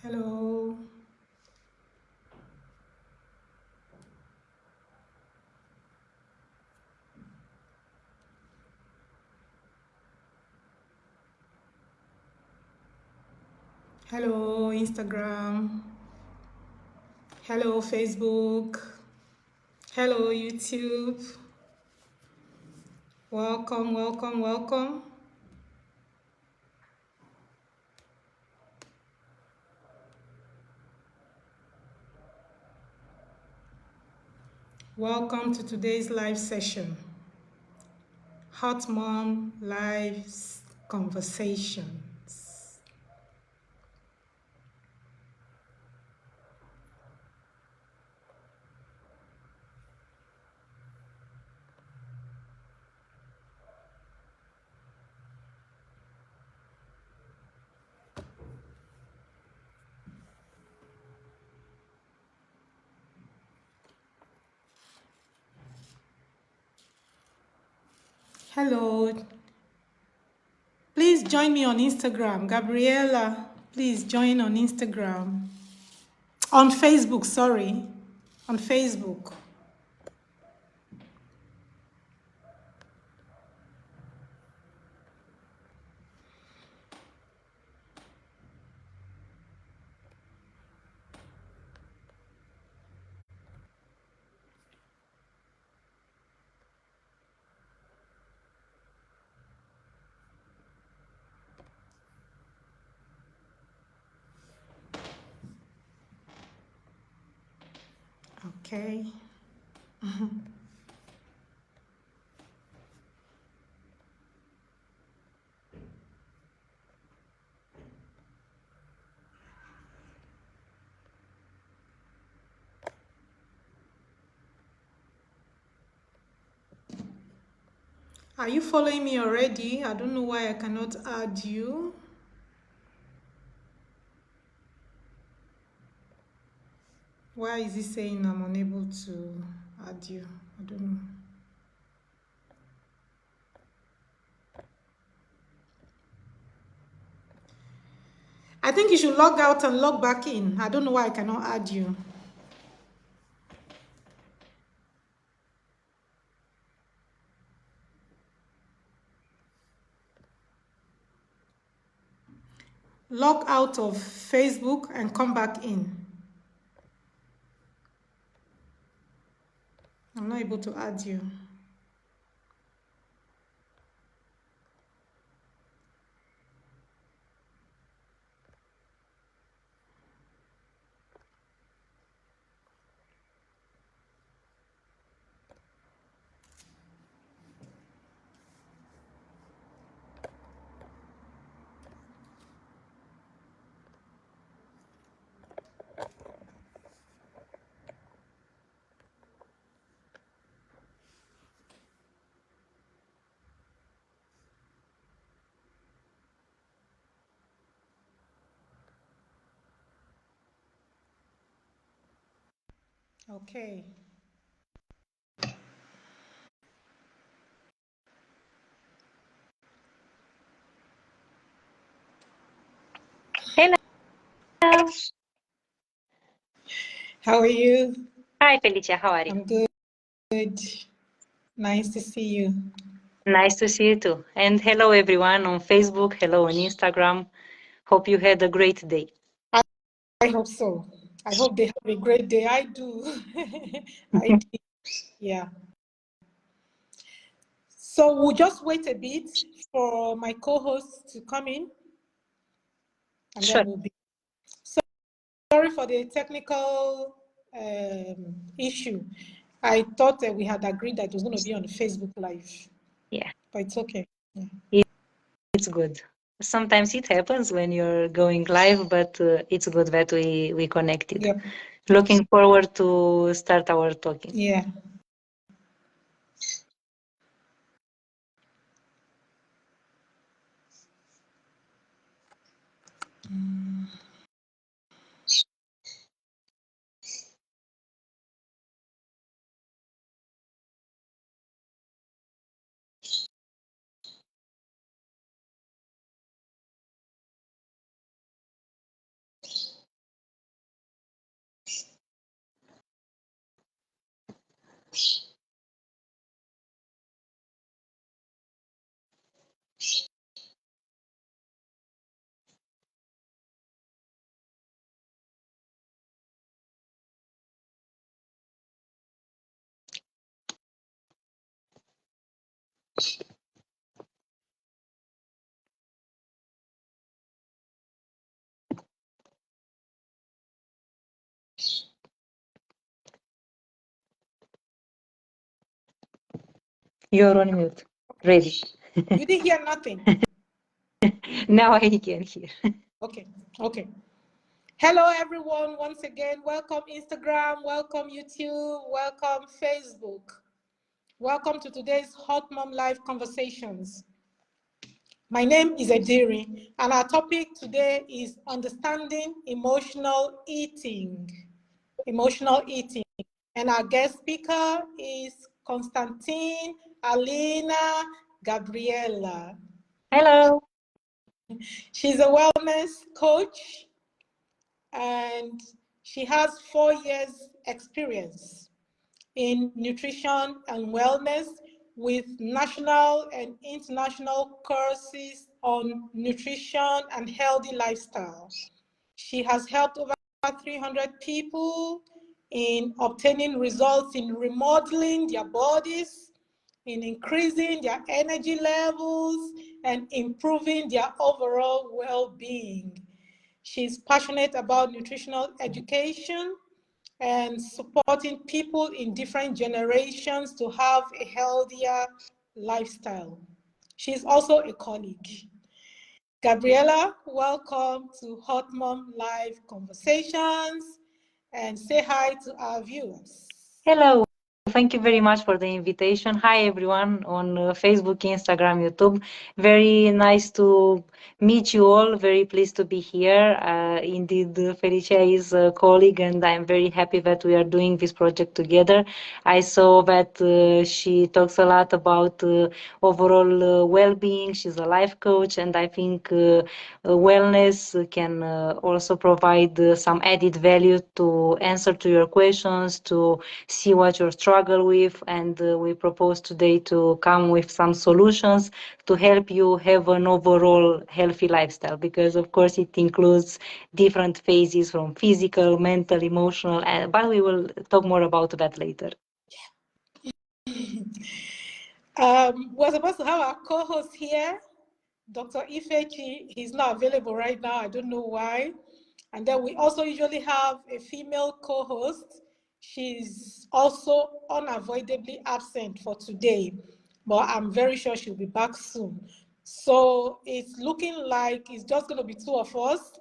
Hello. Hello, Instagram. Hello, Facebook. Hello, YouTube. Welcome, welcome, welcome. Welcome to today's live session. Hot Mom Live Conversations. Hello. Please join me on Instagram. Gabriela, please join on Instagram. On Facebook, sorry. On Facebook. Okay. Are you following me already? I don't know why I cannot add you. Why is it saying I'm unable to add you? I don't know. I think you should log out and log back in. I don't know why I cannot add you. Log out of Facebook and come back in. I'm not able to add you. Okay. Hello. How are you? Hi, Felicia. How are you? I'm good. Nice to see you. Nice to see you too. And hello, everyone on Facebook. Hello on Instagram. Hope you had a great day. I hope so. I hope they have a great day. I do. I do. Yeah. So we'll just wait a bit for my co-host to come in, and Sure. then we'll be. Sorry for the technical issue. I thought that we had agreed that it was going to be on Facebook Live, Yeah, but it's okay. Yeah. it's good. Sometimes it happens when you're going live, but it's good that we connected. Yep. Looking forward to start our talking. Yeah. You're on mute. Ready. You didn't hear nothing. Now I can hear. Okay, okay. Hello, everyone. Once again, welcome Instagram, welcome YouTube, welcome Facebook. Welcome to today's Hot Mom Live Conversations. My name is Ediri, and our topic today is understanding emotional eating. Emotional eating. And our guest speaker is Constantin, Alina, Gabriela. Hello. She's a wellness coach, and she has 4 years experience in nutrition and wellness with national and international courses on nutrition and healthy lifestyle. She has helped over 300 people in obtaining results in remodeling their bodies, in increasing their energy levels, and improving their overall well-being. She's passionate about nutritional education and supporting people in different generations to have a healthier lifestyle. She's also a colleague. Gabriela, welcome to Hot Mom Live Conversations, and say hi to our viewers. Hello. Thank you very much for the invitation. Hi, everyone on Facebook, Instagram, YouTube. Very nice to meet you all. Very pleased to be here. Indeed, Felicia is a colleague, and I'm very happy that we are doing this project together. I saw that she talks a lot about overall well-being. She's a life coach, and I think wellness can also provide some added value to answer to your questions, to see what you struggle with, and we propose today to come with some solutions to help you have an overall healthy lifestyle, because of course it includes different phases from physical, mental, emotional, but we will talk more about that later. We're supposed to have our co-host here, Dr. Ifechi. He's not available right now. I don't know why. And then we also usually have a female co-host. She's also unavoidably absent for today, but I'm very sure she'll be back soon. So it's looking like it's just going to be 2 of us.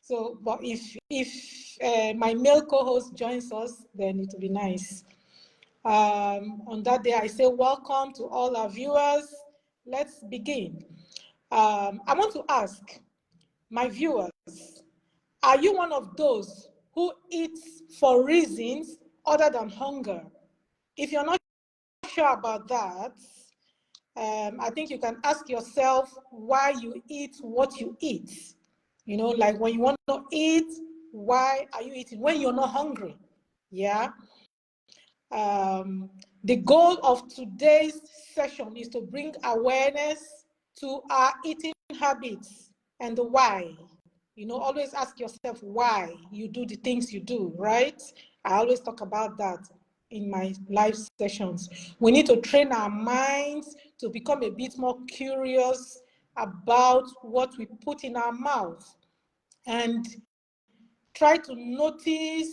So, but if my male co-host joins us, then it will be nice. On that day, I say welcome to all our viewers. Let's begin. I want to ask my viewers, are you one of those who eats for reasons other than hunger? If you're not sure about that, I think you can ask yourself why you eat what you eat. You know, like when you want to eat, why are you eating? When you're not hungry, yeah? The goal of today's session is to bring awareness to our eating habits and the why. You know, always ask yourself why you do the things you do, right? I always talk about that in my live sessions. We need to train our minds to become a bit more curious about what we put in our mouth and try to notice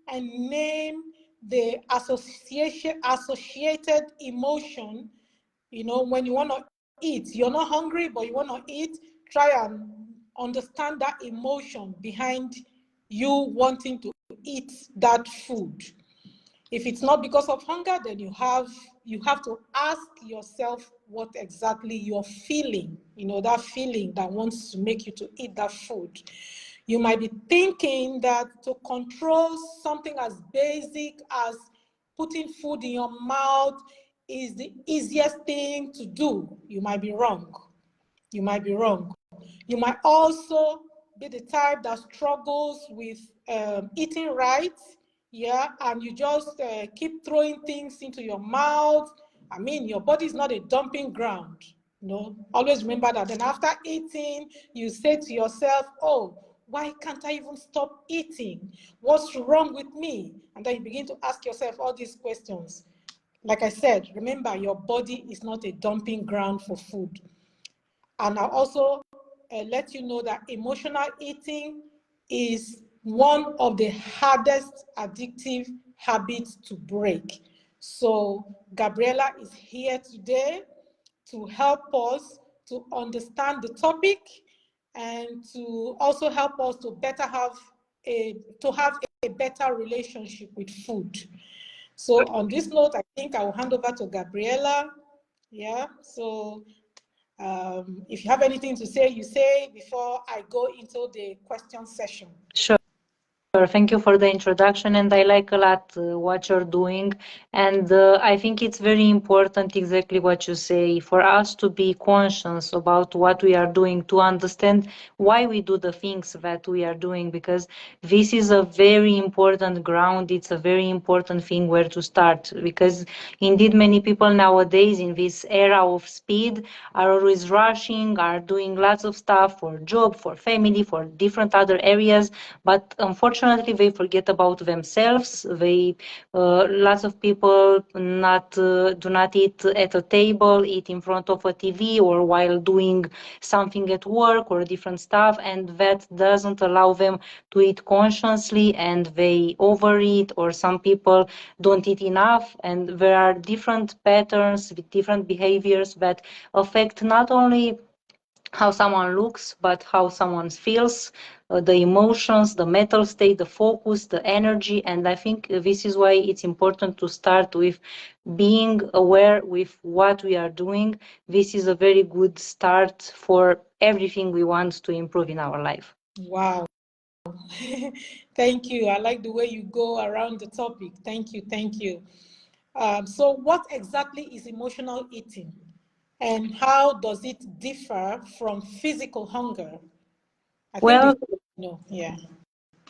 and name the associated emotion. You know, when you want to eat, you're not hungry, but you want to eat, try and understand that emotion behind you wanting to eat that food. If it's not because of hunger, then you have to ask yourself what exactly you're feeling, you know, that feeling that wants to make you to eat that food. You might be thinking that to control something as basic as putting food in your mouth is the easiest thing to do. You might be wrong. You might be wrong. You might also be the type that struggles with eating right. yeah, and you just keep throwing things into your mouth. I mean, your body is not a dumping ground. Always remember that. Then after eating, you say to yourself, oh, why can't I even stop eating? What's wrong with me? And then you begin to ask yourself all these questions. Like I said, remember, your body is not a dumping ground for food. And I'll also let you know that emotional eating is one of the hardest addictive habits to break. So Gabriela is here today to help us to understand the topic and to also help us to have a better relationship with food. So on this note, I think I will hand over to Gabriela. Yeah, so if you have anything to say, you say before I go into the question session. Sure. Thank you for the introduction, and I like a lot what you're doing. And I think it's very important, exactly what you say, for us to be conscious about what we are doing, to understand why we do the things that we are doing, because this is a very important ground. It's a very important thing where to start, because indeed many people nowadays in this era of speed are always rushing, are doing lots of stuff for job, for family, for different other areas, but unfortunately they forget about themselves. Lots of people do not eat at a table, eat in front of a TV or while doing something at work or different stuff, and that doesn't allow them to eat consciously, and they overeat, or some people don't eat enough. And there are different patterns with different behaviors that affect not only how someone looks, but how someone feels, the emotions, the mental state, the focus, the energy. And I think this is why it's important to start with being aware with what we are doing. This is a very good start for everything we want to improve in our life. Wow. Thank you. I like the way you go around the topic. Thank you. Thank you. So what exactly is emotional eating, and how does it differ from physical hunger? I think Well, yeah.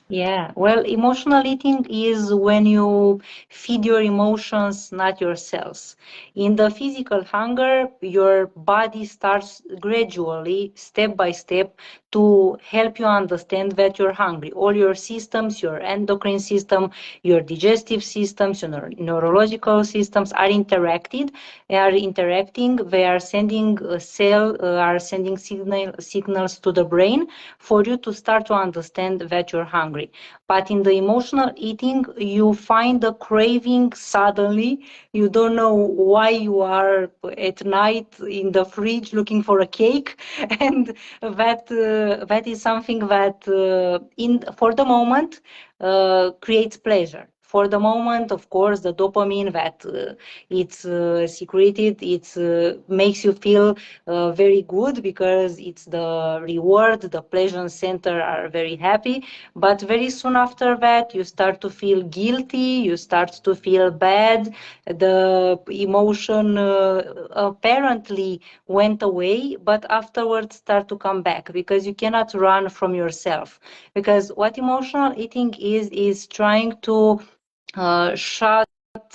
yeah, well, emotional eating is when you feed your emotions, not your cells. In the physical hunger, your body starts gradually, step by step, to help you understand that you're hungry. All your systems, your endocrine system, your digestive systems, your neurological systems are interacting. They are sending signals to the brain for you to start to understand that you're hungry. But in the emotional eating, you find a craving suddenly. You don't know why you are at night in the fridge looking for a cake, and that is something that for the moment creates pleasure. For the moment, of course, the dopamine that it's secreted, it makes you feel very good, because it's the reward, the pleasure center are very happy. But very soon after that, you start to feel guilty, you start to feel bad. The emotion apparently went away, but afterwards start to come back, because you cannot run from yourself. Because what emotional eating is trying to shut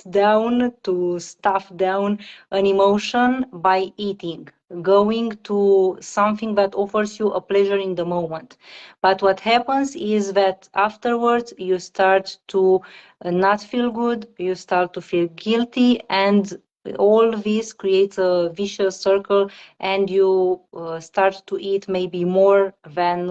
down, to stuff down an emotion by eating, going to something that offers you a pleasure in the moment. But what happens is that afterwards you start to not feel good, you start to feel guilty, and all this creates a vicious circle, and you start to eat maybe more than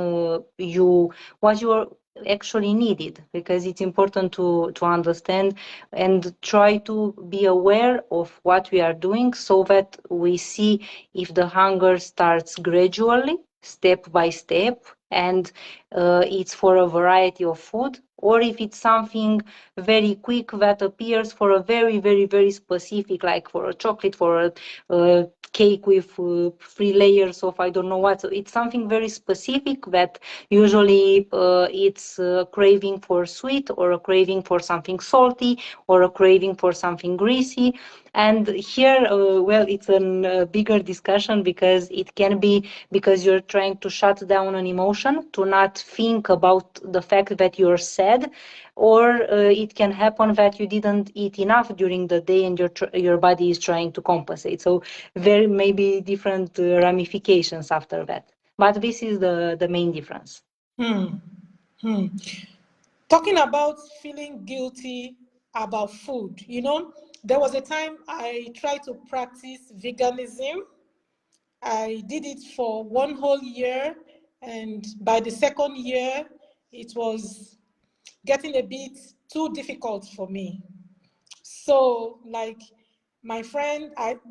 what you are actually needed. Because it's important to understand and try to be aware of what we are doing, so that we see if the hunger starts gradually, step by step, and it's for a variety of food, or if it's something very quick that appears for a very, very, very specific, like for a chocolate, for a cake with 3 layers of I don't know what. So it's something very specific that usually it's a craving for sweet, or a craving for something salty, or a craving for something greasy. And here, well, it's a bigger discussion, because it can be because you're trying to shut down an emotion, to not think about the fact that you're sad sad, or it can happen that you didn't eat enough during the day and your body is trying to compensate. So there may be different ramifications after that. But this is the main difference. Hmm. Hmm. Talking about feeling guilty about food, there was a time I tried to practice veganism. I did it for 1 whole year, and by the second year, it was getting a bit too difficult for me. So, like my friend,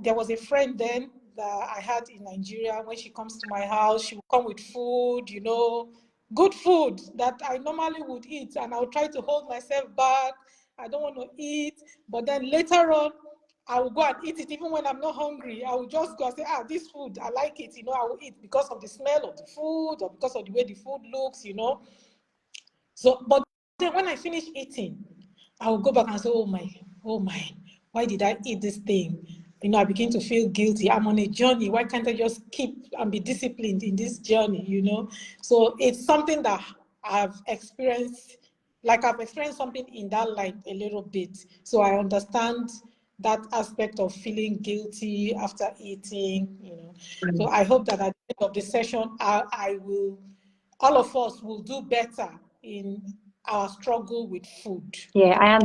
there was a friend then that I had in Nigeria. When she comes to my house, she would come with food, good food that I normally would eat, and I would try to hold myself back. I don't want to eat, but then later on, I will go and eat it even when I'm not hungry. I will just go and say, this food, I like it, I will eat because of the smell of the food or because of the way the food looks. So, but then when I finish eating, I will go back and say, oh my, why did I eat this thing? I begin to feel guilty. I'm on a journey. Why can't I just keep and be disciplined in this journey? So it's something that I've experienced, I've experienced something in that line a little bit. So I understand that aspect of feeling guilty after eating. So I hope that at the end of the session, all of us will do better in our struggle with food. Yeah, I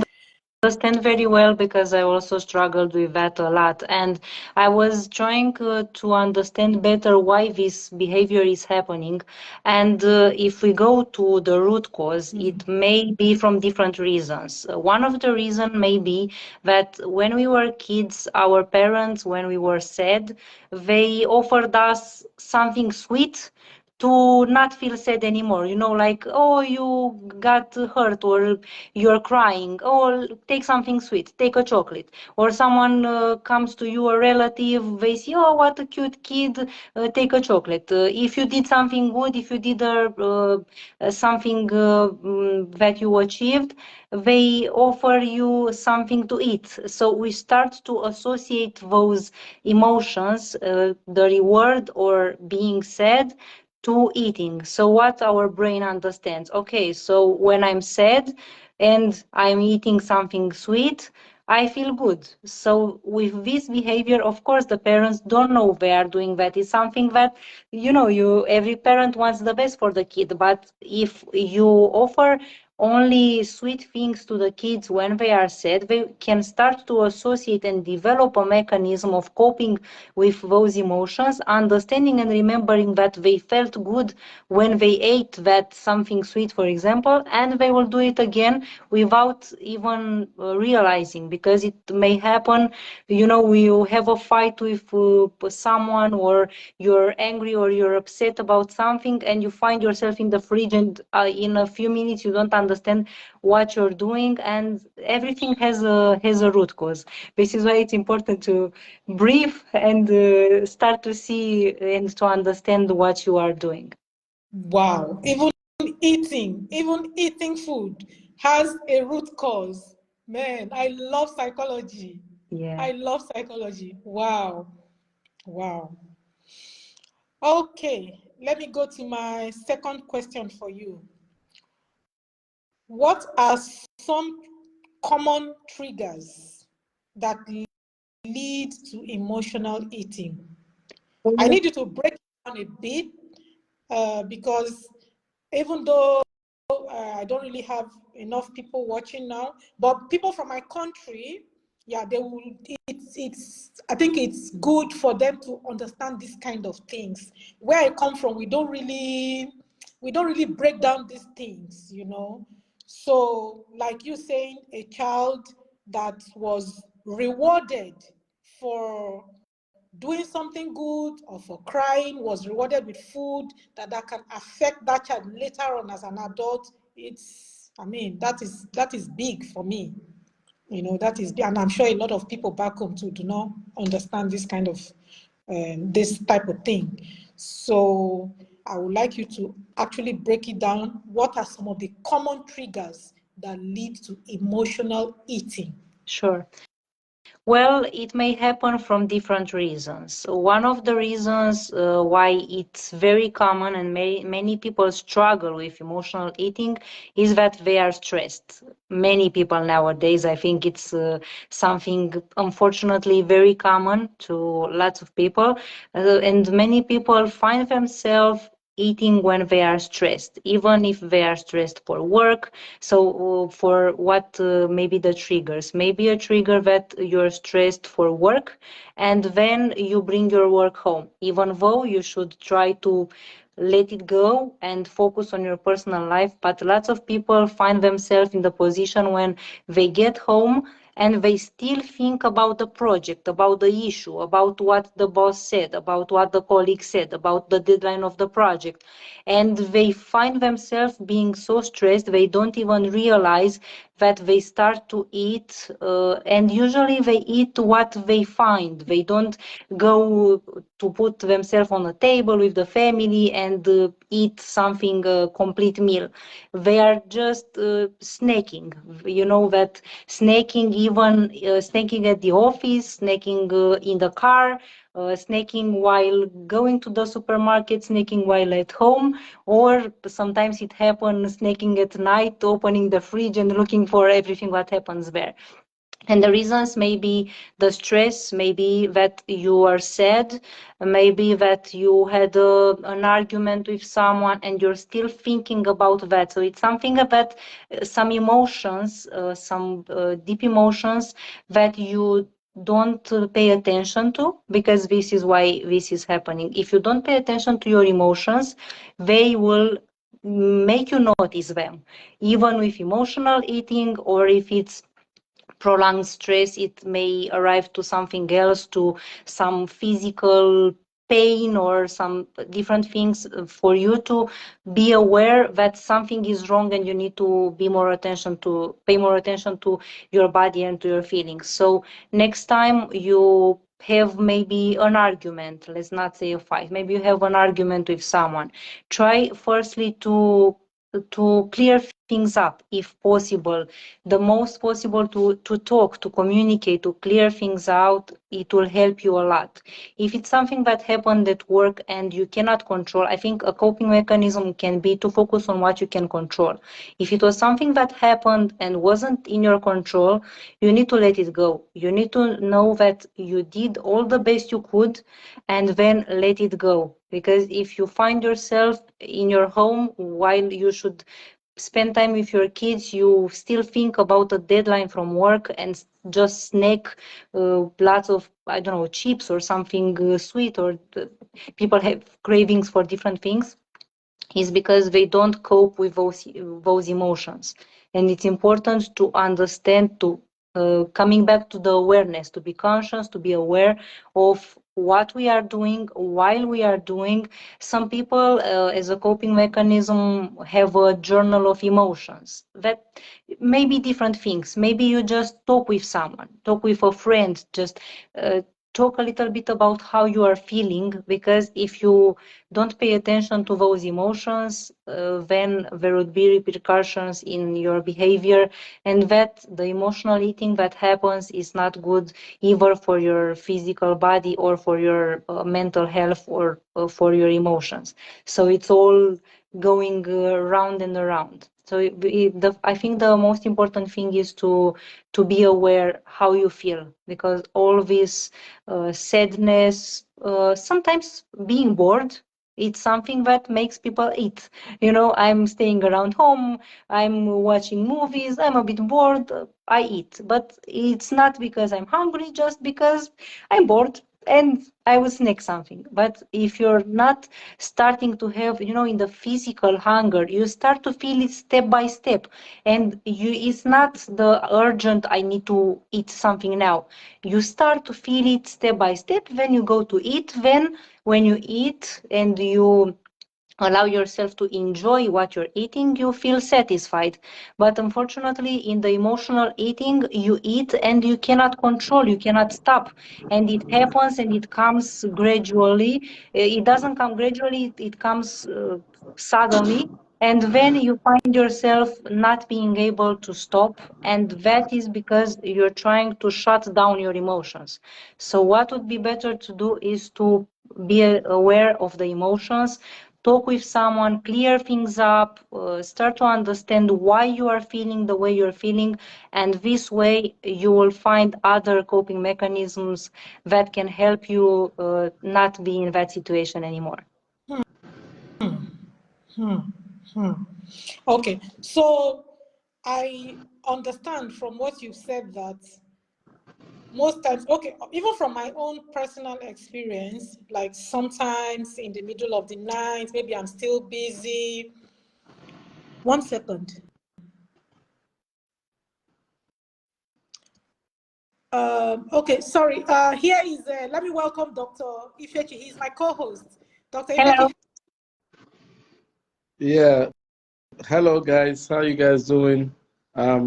understand very well because I also struggled with that a lot. And I was trying to understand better why this behavior is happening. And if we go to the root cause, it may be from different reasons. One of the reasons may be that when we were kids, our parents, when we were sad, they offered us something sweet to not feel sad anymore, like, oh, you got hurt or you're crying, oh, take something sweet, take a chocolate. Or someone comes to you, a relative, they say, oh, what a cute kid, take a chocolate. If you did something good, if you did something that you achieved, they offer you something to eat. So we start to associate those emotions, the reward or being sad, to eating. So what our brain understands, okay, so when I'm sad and I'm eating something sweet, I feel good. So with this behavior, of course, the parents don't know they are doing that. It's something that, every parent wants the best for the kid. But if you offer only sweet things to the kids when they are sad, they can start to associate and develop a mechanism of coping with those emotions, understanding and remembering that they felt good when they ate that something sweet, for example, and they will do it again without even realizing, because it may happen, you have a fight with someone, or you're angry or you're upset about something, and you find yourself in the fridge, and in a few minutes you don't understand what you're doing, and everything has a root cause. This is why it's important to breathe and start to see and to understand what you are doing. Wow. Even eating food has a root cause. Man, I love psychology. Yeah. I love psychology. Wow. Wow. Okay, let me go to my second question for you. What are some common triggers that lead to emotional eating? I need you to break it down a bit because even though I don't really have enough people watching now, but people from my country, yeah, they will. I think it's good for them to understand these kind of things. Where I come from, we don't really break down these things. So, like you saying, a child that was rewarded for doing something good or for crying was rewarded with food that can affect that child later on as an adult. That is big for me. That is, and I'm sure a lot of people back home too do not understand this kind of this type of thing. So I would like you to actually break it down. What are some of the common triggers that lead to emotional eating? Sure. Well, it may happen from different reasons. One of the reasons why it's very common and many people struggle with emotional eating is that they are stressed. Many people nowadays, I think it's something unfortunately very common to lots of people, and many people find themselves eating when they are stressed, even if they are stressed for work. So, for what maybe the triggers? Maybe a trigger that you're stressed for work, and then you bring your work home, even though you should try to let it go and focus on your personal life. But lots of people find themselves in the position when they get home and they still think about the project, about the issue, about what the boss said, about what the colleague said, about the deadline of the project. And they find themselves being so stressed, they don't even realize that they start to eat, and usually they eat what they find. They don't go to put themselves on a table with the family and eat something, complete meal. They are just snacking. You know that snacking, even snacking at the office, snacking in the car, snacking while going to the supermarket, snacking while at home, or sometimes it happens snacking at night, opening the fridge and looking for everything what happens there. And the reasons may be the stress, maybe that you are sad, maybe that you had an argument with someone and you're still thinking about that. So it's something about some emotions, some deep emotions that you don't pay attention to, because this is why this is happening. If you don't pay attention to your emotions, they will make you notice them, even with emotional eating, or if it's prolonged stress, it may arrive to something else, to some physical pain or some different things, for you to be aware that something is wrong and you need to pay more attention to your body and to your feelings. So next time you have maybe an argument, let's not say a fight, maybe you have an argument with someone, try firstly to clear things up if possible, the most possible, to talk, to communicate, to clear things out. It will help you a lot. If it's something that happened at work and you cannot control, I think a coping mechanism can be to focus on what you can control. If it was something that happened and wasn't in your control, you need to let it go. You need to know that you did all the best you could, and then let it go. Because if you find yourself in your home while you should spend time with your kids, you still think about a deadline from work and just snack lots of, I don't know, chips or something sweet, or people have cravings for different things, is because they don't cope with those emotions. And it's important to understand, to coming back to the awareness, to be conscious, to be aware of what we are doing while we are doing. Some people, as a coping mechanism, have a journal of emotions. That may be different things. Maybe you just talk with someone, talk with a friend, just talk a little bit about how you are feeling, because if you don't pay attention to those emotions, then there would be repercussions in your behavior, and that the emotional eating that happens is not good either for your physical body or for your mental health, or for your emotions. So it's all going round and around. So I think the most important thing is to be aware how you feel, because all this sadness, sometimes being bored, it's something that makes people eat. I'm staying around home, I'm watching movies, I'm a bit bored, I eat. But it's not because I'm hungry, just because I'm bored and I will snack something. But if you're not starting to have, in the physical hunger, you start to feel it step by step. And it's not the urgent, I need to eat something now. You start to feel it step by step. Then you go to eat. Then when you eat and you allow yourself to enjoy what you're eating, you feel satisfied. But unfortunately, in the emotional eating, you eat and you cannot control, you cannot stop. And it happens and it comes gradually. It doesn't come gradually, it comes suddenly. And when you find yourself not being able to stop, and that is because you're trying to shut down your emotions. So, what would be better to do is to be aware of the emotions, talk with someone, clear things up, start to understand why you are feeling the way you're feeling, and this way you will find other coping mechanisms that can help you not be in that situation anymore. Okay, so I understand from what you said that most times, okay, even from my own personal experience, like sometimes in the middle of the night, maybe I'm still busy. 1 second. Okay, sorry. Here is, let me welcome Dr. Ifechi. He's my co-host. Dr. Hello. Ifechi. Yeah. Hello, guys. How you guys doing?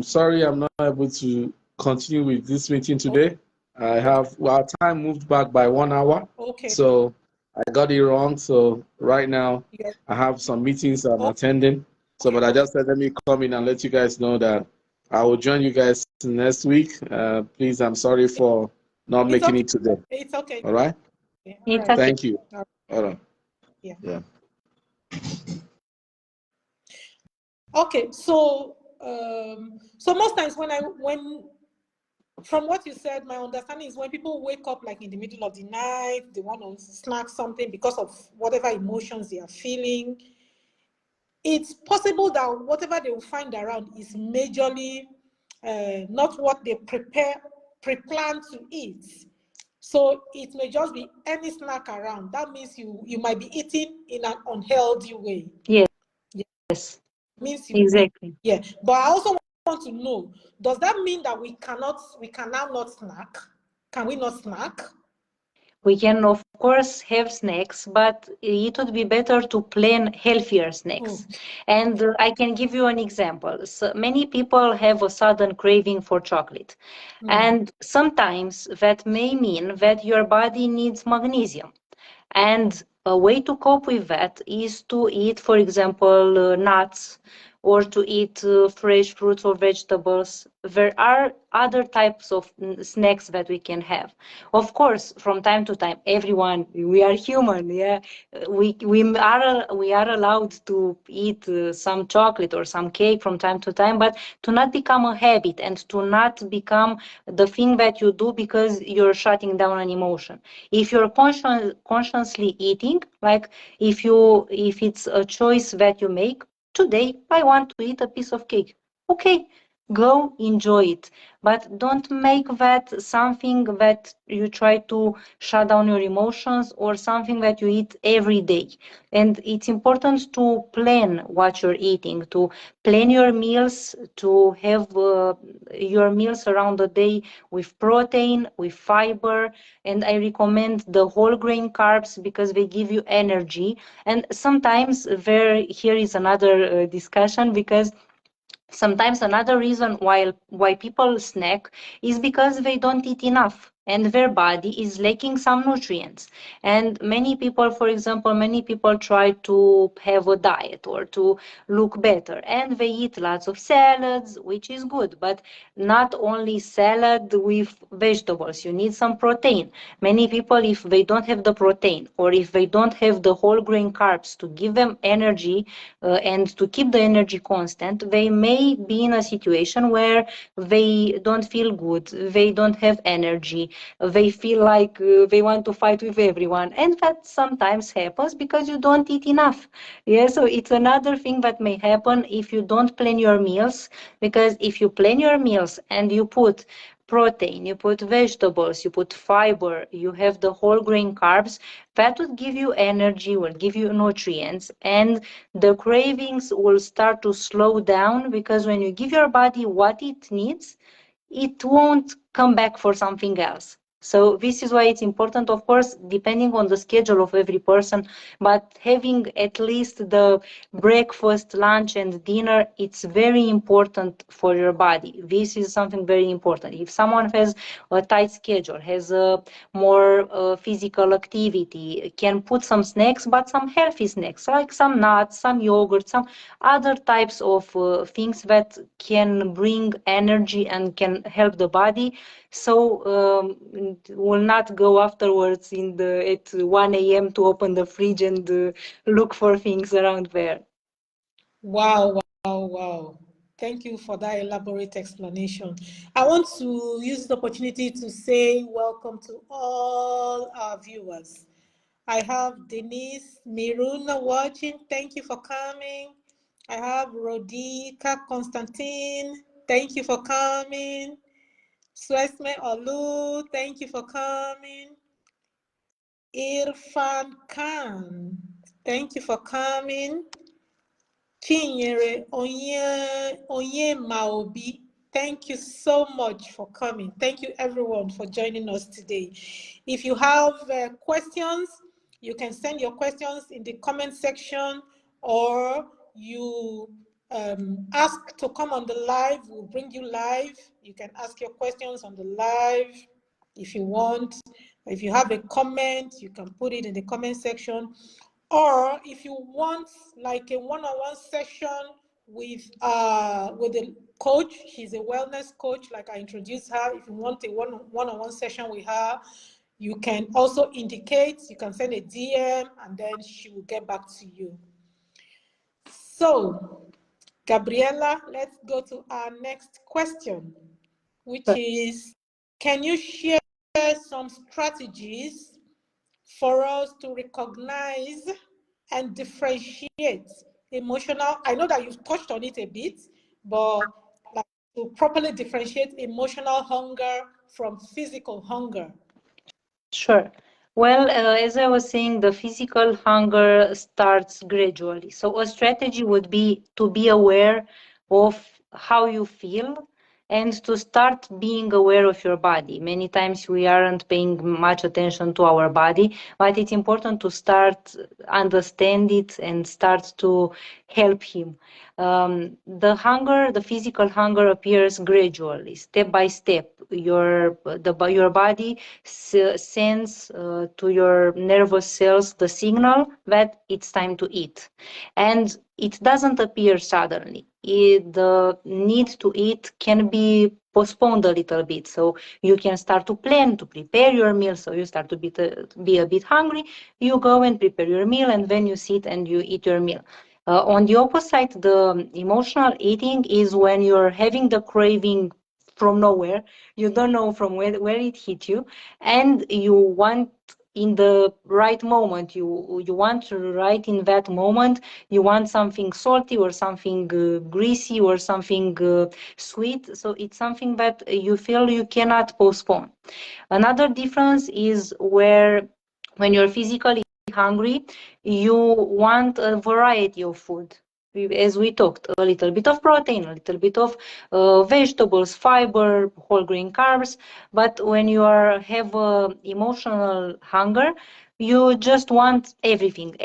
Sorry, I'm not able to continue with this meeting today. Our time moved back by 1 hour. Okay. So I got it wrong. So right now Yes. I have some meetings I'm Okay. attending. So, but I just said, let me come in and let you guys know that I will join you guys next week. Please, I'm sorry for not It's making okay. it today. It's okay. All right. All It's right. okay. Thank you. All right. All right. Yeah. Yeah. Okay. So, so most times when from what you said, my understanding is when people wake up like in the middle of the night, they want to snack something because of whatever emotions they are feeling. It's possible that whatever they will find around is majorly not what they pre-plan to eat. So it may just be any snack around. That means you might be eating in an unhealthy way. Yes, Means exactly. yeah. But I also want to know, does that mean that we can now not snack? Can we not snack? We can, of course, have snacks, but it would be better to plan healthier snacks. And I can give you an example. So many people have a sudden craving for chocolate. And sometimes that may mean that your body needs magnesium. And a way to cope with that is to eat, for example, nuts or to eat fresh fruits or vegetables. There are other types of snacks that we can have. Of course, from time to time, everyone, we are human, yeah. We are allowed to eat some chocolate or some cake from time to time, but to not become a habit and to not become the thing that you do because you're shutting down an emotion. If you're consciously eating, like if it's a choice that you make, today I want to eat a piece of cake. Okay, go enjoy it. But don't make that something that you try to shut down your emotions or something that you eat every day. And it's important to plan what you're eating, to plan your meals, to have your meals around the day with protein, with fiber, and I recommend the whole grain carbs because they give you energy. And sometimes here is another discussion because sometimes another reason why people snack is because they don't eat enough and their body is lacking some nutrients. And many people, for example, many people try to have a diet or to look better and they eat lots of salads, which is good, but not only salad with vegetables. You need some protein. Many people, if they don't have the protein or if they don't have the whole grain carbs to give them energy and to keep the energy constant, they may be in a situation where they don't feel good, they don't have energy, they feel like they want to fight with everyone. And that sometimes happens because you don't eat enough. Yeah, so it's another thing that may happen if you don't plan your meals, because if you plan your meals and you put protein, you put vegetables, you put fiber, you have the whole grain carbs, that would give you energy, will give you nutrients, and the cravings will start to slow down because when you give your body what it needs, it won't come back for something else. So this is why it's important, of course, depending on the schedule of every person, but having at least the breakfast, lunch, and dinner, it's very important for your body. This is something very important. If someone has a tight schedule, has a more physical activity, can put some snacks, but some healthy snacks, like some nuts, some yogurt, some other types of things that can bring energy and can help the body. So will not go afterwards at 1 a.m. to open the fridge and look for things around there. Wow, wow, wow. Thank you for that elaborate explanation. I want to use the opportunity to say welcome to all our viewers. I have Denise Miruna watching. Thank you for coming. I have Rodika Constantin. Thank you for coming. Swesme Olu. Thank you for coming. Irfan Khan. Thank you for coming. Chinyere Onye Maobi, thank you so much for coming. Thank you everyone for joining us today. If you have questions, you can send your questions in the comment section, or you ask to come on the live. We'll bring you live. You can ask your questions on the live if you want. If you have a comment, you can put it in the comment section. Or if you want like a one-on-one session with a coach, she's a wellness coach, like I introduced her. If you want a one-on-one session with her, you can also indicate, you can send a DM, and then she will get back to you. So, Gabriela, let's go to our next question, which is, can you share some strategies for us to recognize and differentiate emotional? I know that you've touched on it a bit, but like to properly differentiate emotional hunger from physical hunger. Sure. Well, as I was saying, the physical hunger starts gradually. So a strategy would be to be aware of how you feel and to start being aware of your body. Many times we aren't paying much attention to our body, but it's important to start understand it and start to help him. The physical hunger appears gradually, step by step. Your body sends to your nervous cells the signal that it's time to eat, and it doesn't appear suddenly. The need to eat can be postponed a little bit, so you can start to plan to prepare your meal. So you start to be a bit hungry, you go and prepare your meal, and then you sit and you eat your meal. On the opposite, the emotional eating is when you're having the craving from nowhere. You don't know from where it hit you, and you want in the right moment. You want right in that moment. You want something salty or something greasy or something sweet. So it's something that you feel you cannot postpone. Another difference is when you're physically hungry, you want a variety of food. As we talked, a little bit of protein, a little bit of vegetables, fiber, whole grain carbs. But when you have emotional hunger, you just want everything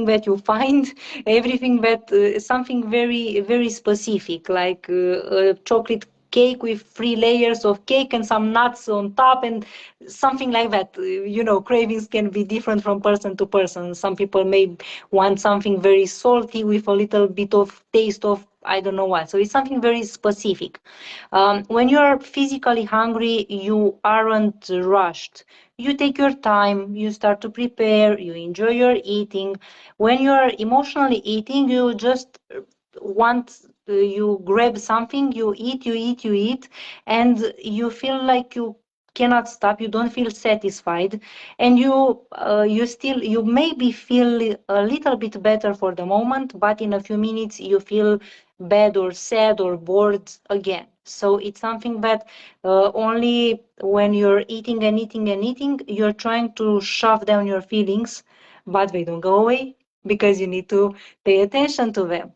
that you find, everything that something very, very specific, like a chocolate cake with 3 layers of cake and some nuts on top and something like that. Cravings can be different from person to person. Some people may want something very salty with a little bit of taste of I don't know what. So it's something very specific. When you're physically hungry, you aren't rushed. You take your time, you start to prepare, you enjoy your eating. When you're emotionally eating, you just you grab something, you eat, and you feel like you cannot stop. You don't feel satisfied, and you maybe feel a little bit better for the moment, but in a few minutes you feel bad or sad or bored again. So it's something that only when you're eating and eating and eating, you're trying to shove down your feelings, but they don't go away because you need to pay attention to them.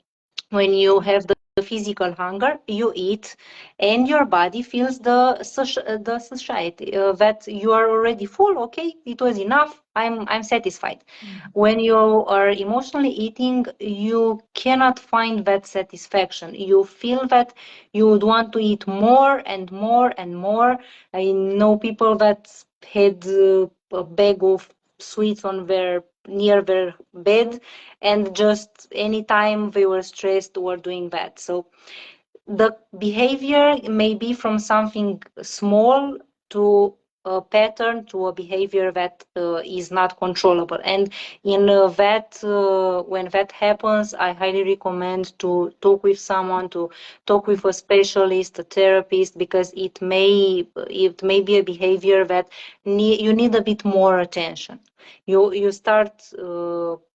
When you have the physical hunger, you eat, and your body feels the satiety that you are already full. Okay, it was enough. I'm satisfied. When you are emotionally eating, you cannot find that satisfaction. You feel that you would want to eat more and more and more. I know people that had a bag of sweets on their near their bed, and just anytime they were stressed were doing that. So the behavior may be from something small to a pattern to a behavior that is not controllable. And in when that happens, I highly recommend to talk with someone, to talk with a specialist, a therapist, because it may be a behavior that you need a bit more attention. You start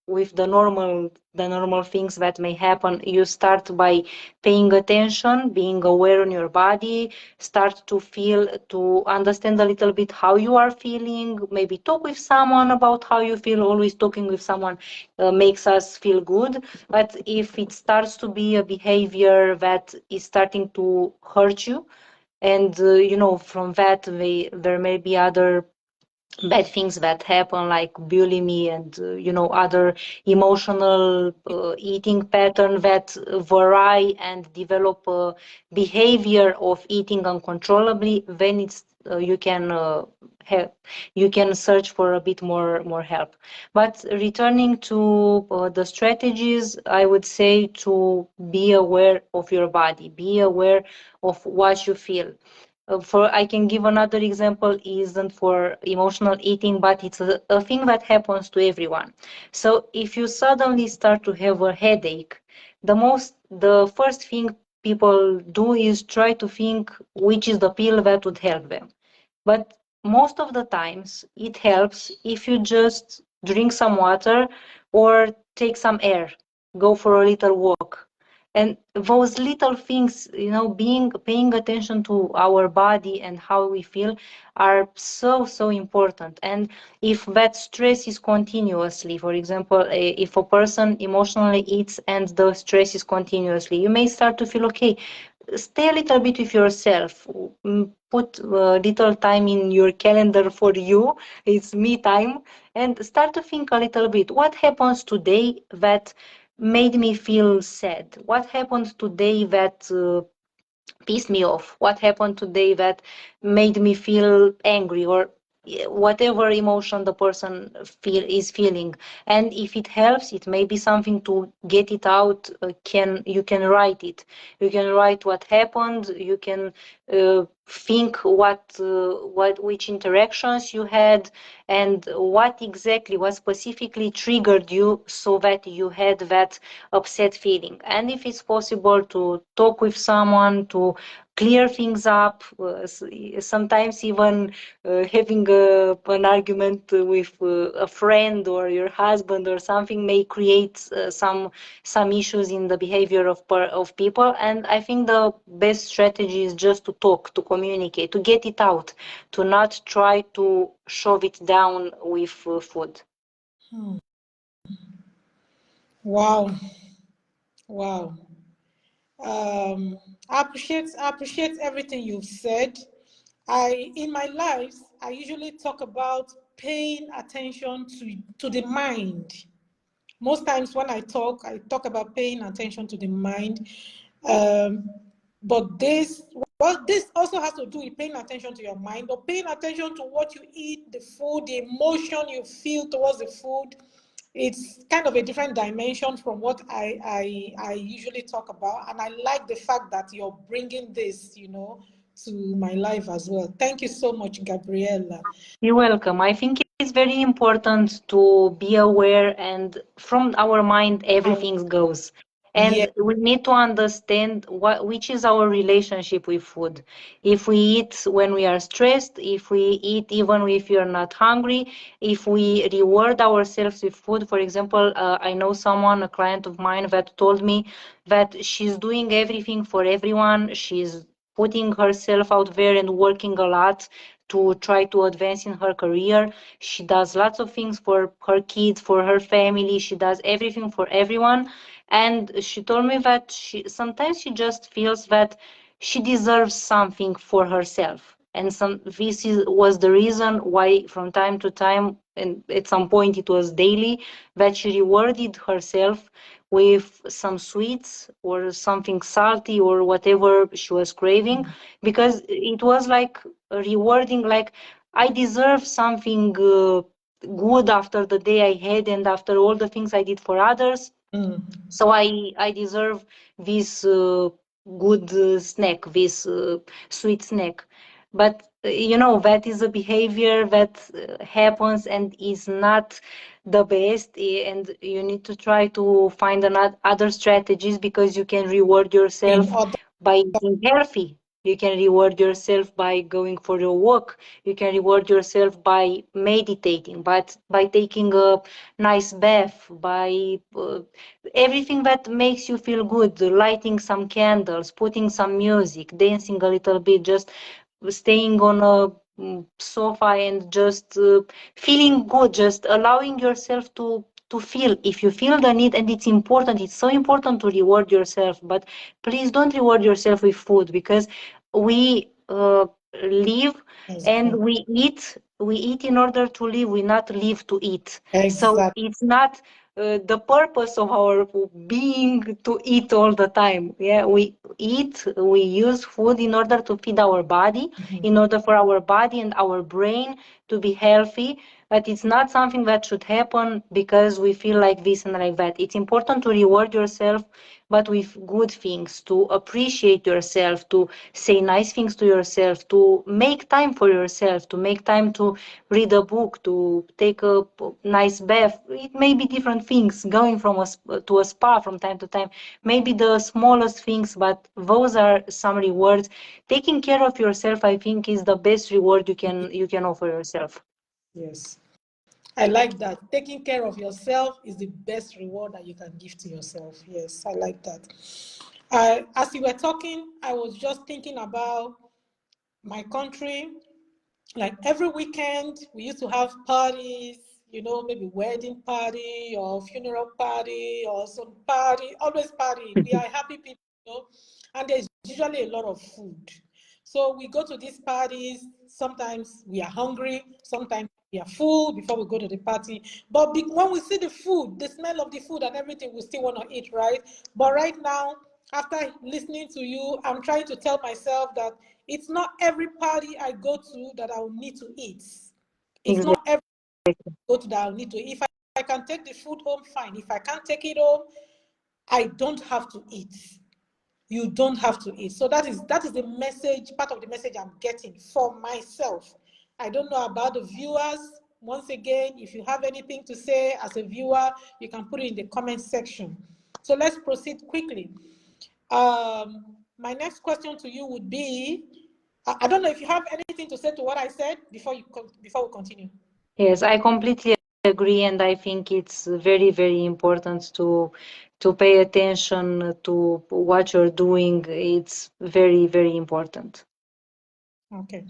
with the normal things that may happen. You start by paying attention, being aware on your body, start to understand a little bit how you are feeling, maybe talk with someone about how you feel. Always talking with someone makes us feel good. But if it starts to be a behavior that is starting to hurt you, and from that there may be other bad things that happen, like bullying and other emotional eating pattern that vary and develop a behavior of eating uncontrollably, then it's have you can search for a bit more help. But returning to the strategies, I would say to be aware of your body, be aware of what you feel. I can give another example, isn't for emotional eating, but it's a thing that happens to everyone. So if you suddenly start to have a headache, the first thing people do is try to think which is the pill that would help them. But most of the times it helps if you just drink some water or take some air, go for a little walk. And those little things, being paying attention to our body and how we feel are so important. And if that stress is continuously, for example, if a person emotionally eats and the stress is continuously, you may start to feel okay. Stay a little bit with yourself. Put a little time in your calendar for you. It's me time. And start to think a little bit. What happens today that made me feel sad? What happened today that pissed me off? What happened today that made me feel angry, or whatever emotion the person is feeling? And if it helps, it may be something to get it out. You can write it. You can write what happened. You can think which interactions you had, and what specifically triggered you so that you had that upset feeling. And if it's possible to talk with someone to clear things up, sometimes even having an argument with a friend or your husband or something may create some issues in the behavior of people. And I think the best strategy is just to talk, to communicate, to get it out, to not try to shove it down with food. Wow. Wow. I appreciate everything you've said. In my life, I usually talk about paying attention to the mind. Most times when I talk about paying attention to the mind. Um, but this also has to do with paying attention to your mind, or paying attention to what you eat, the food, the emotion you feel towards the food. It's kind of a different dimension from what I usually talk about, and I like the fact that you're bringing this, to my life as well. Thank you so much, Gabriela. You're welcome. I think it's very important to be aware, and from our mind, everything goes. Yeah. And we need to understand which is our relationship with food. If we eat when we are stressed, if we eat even if we are not hungry, if we reward ourselves with food. For example, I know someone, a client of mine, that told me that she's doing everything for everyone. She's putting herself out there and working a lot to try to advance in her career. She does lots of things for her kids, for her family. She does everything for everyone. And she told me that sometimes she just feels that she deserves something for herself. And was the reason why from time to time, and at some point it was daily, that she rewarded herself with some sweets or something salty or whatever she was craving, because it was like rewarding, like I deserve something good after the day I had and after all the things I did for others. So I deserve this good snack, this sweet snack. But that is a behavior that happens and is not the best, and you need to try to find other strategies, because you can reward In yourself other, by eating healthy. You can reward yourself by going for a walk. You can reward yourself by meditating, but by taking a nice bath, by everything that makes you feel good, lighting some candles, putting some music, dancing a little bit, just staying on a sofa and just feeling good, just allowing yourself to feel. If you feel the need, and it's important, it's so important to reward yourself, but please don't reward yourself with food, because we live and exactly. we eat in order to live, we not live to eat. So Exactly. it's not the purpose of our being to eat all the time. Yeah, we use food in order to feed our body, in order for our body and our brain to be healthy. But it's not something that should happen because we feel like this and like that. It's important to reward yourself, but with good things, to appreciate yourself, to say nice things to yourself, to make time for yourself, to make time to read a book, to take a nice bath. It may be different things, going from to a spa from time to time, maybe the smallest things, but those are some rewards. Taking care of yourself, I think, is the best reward you can offer yourself. Yes. I like that. Taking care of yourself is the best reward that you can give to yourself. Yes, I like that. As you were talking, I was just thinking about my country. Like every weekend, we used to have parties, maybe wedding party or funeral party or some party, always party. We are happy people, and there's usually a lot of food. So we go to these parties. Sometimes we are hungry, sometimes we are full before we go to the party. But when we see the food, the smell of the food and everything, we still want to eat, right? But right now, after listening to you, I'm trying to tell myself that it's not every party I go to that I will need to eat. It's Exactly. not every go to that I'll need to. If I can take the food home, fine. If I can't take it home, I don't have to eat. You don't have to eat. So that is the message, part of the message I'm getting for myself. I don't know about the viewers. Once again, if you have anything to say as a viewer, you can put it in the comment section. So let's proceed quickly. My next question to you would be, I don't know if you have anything to say to what I said before we continue. Yes, I completely agree, and I think it's very, very important to pay attention to what you're doing. It's very, very important. Okay.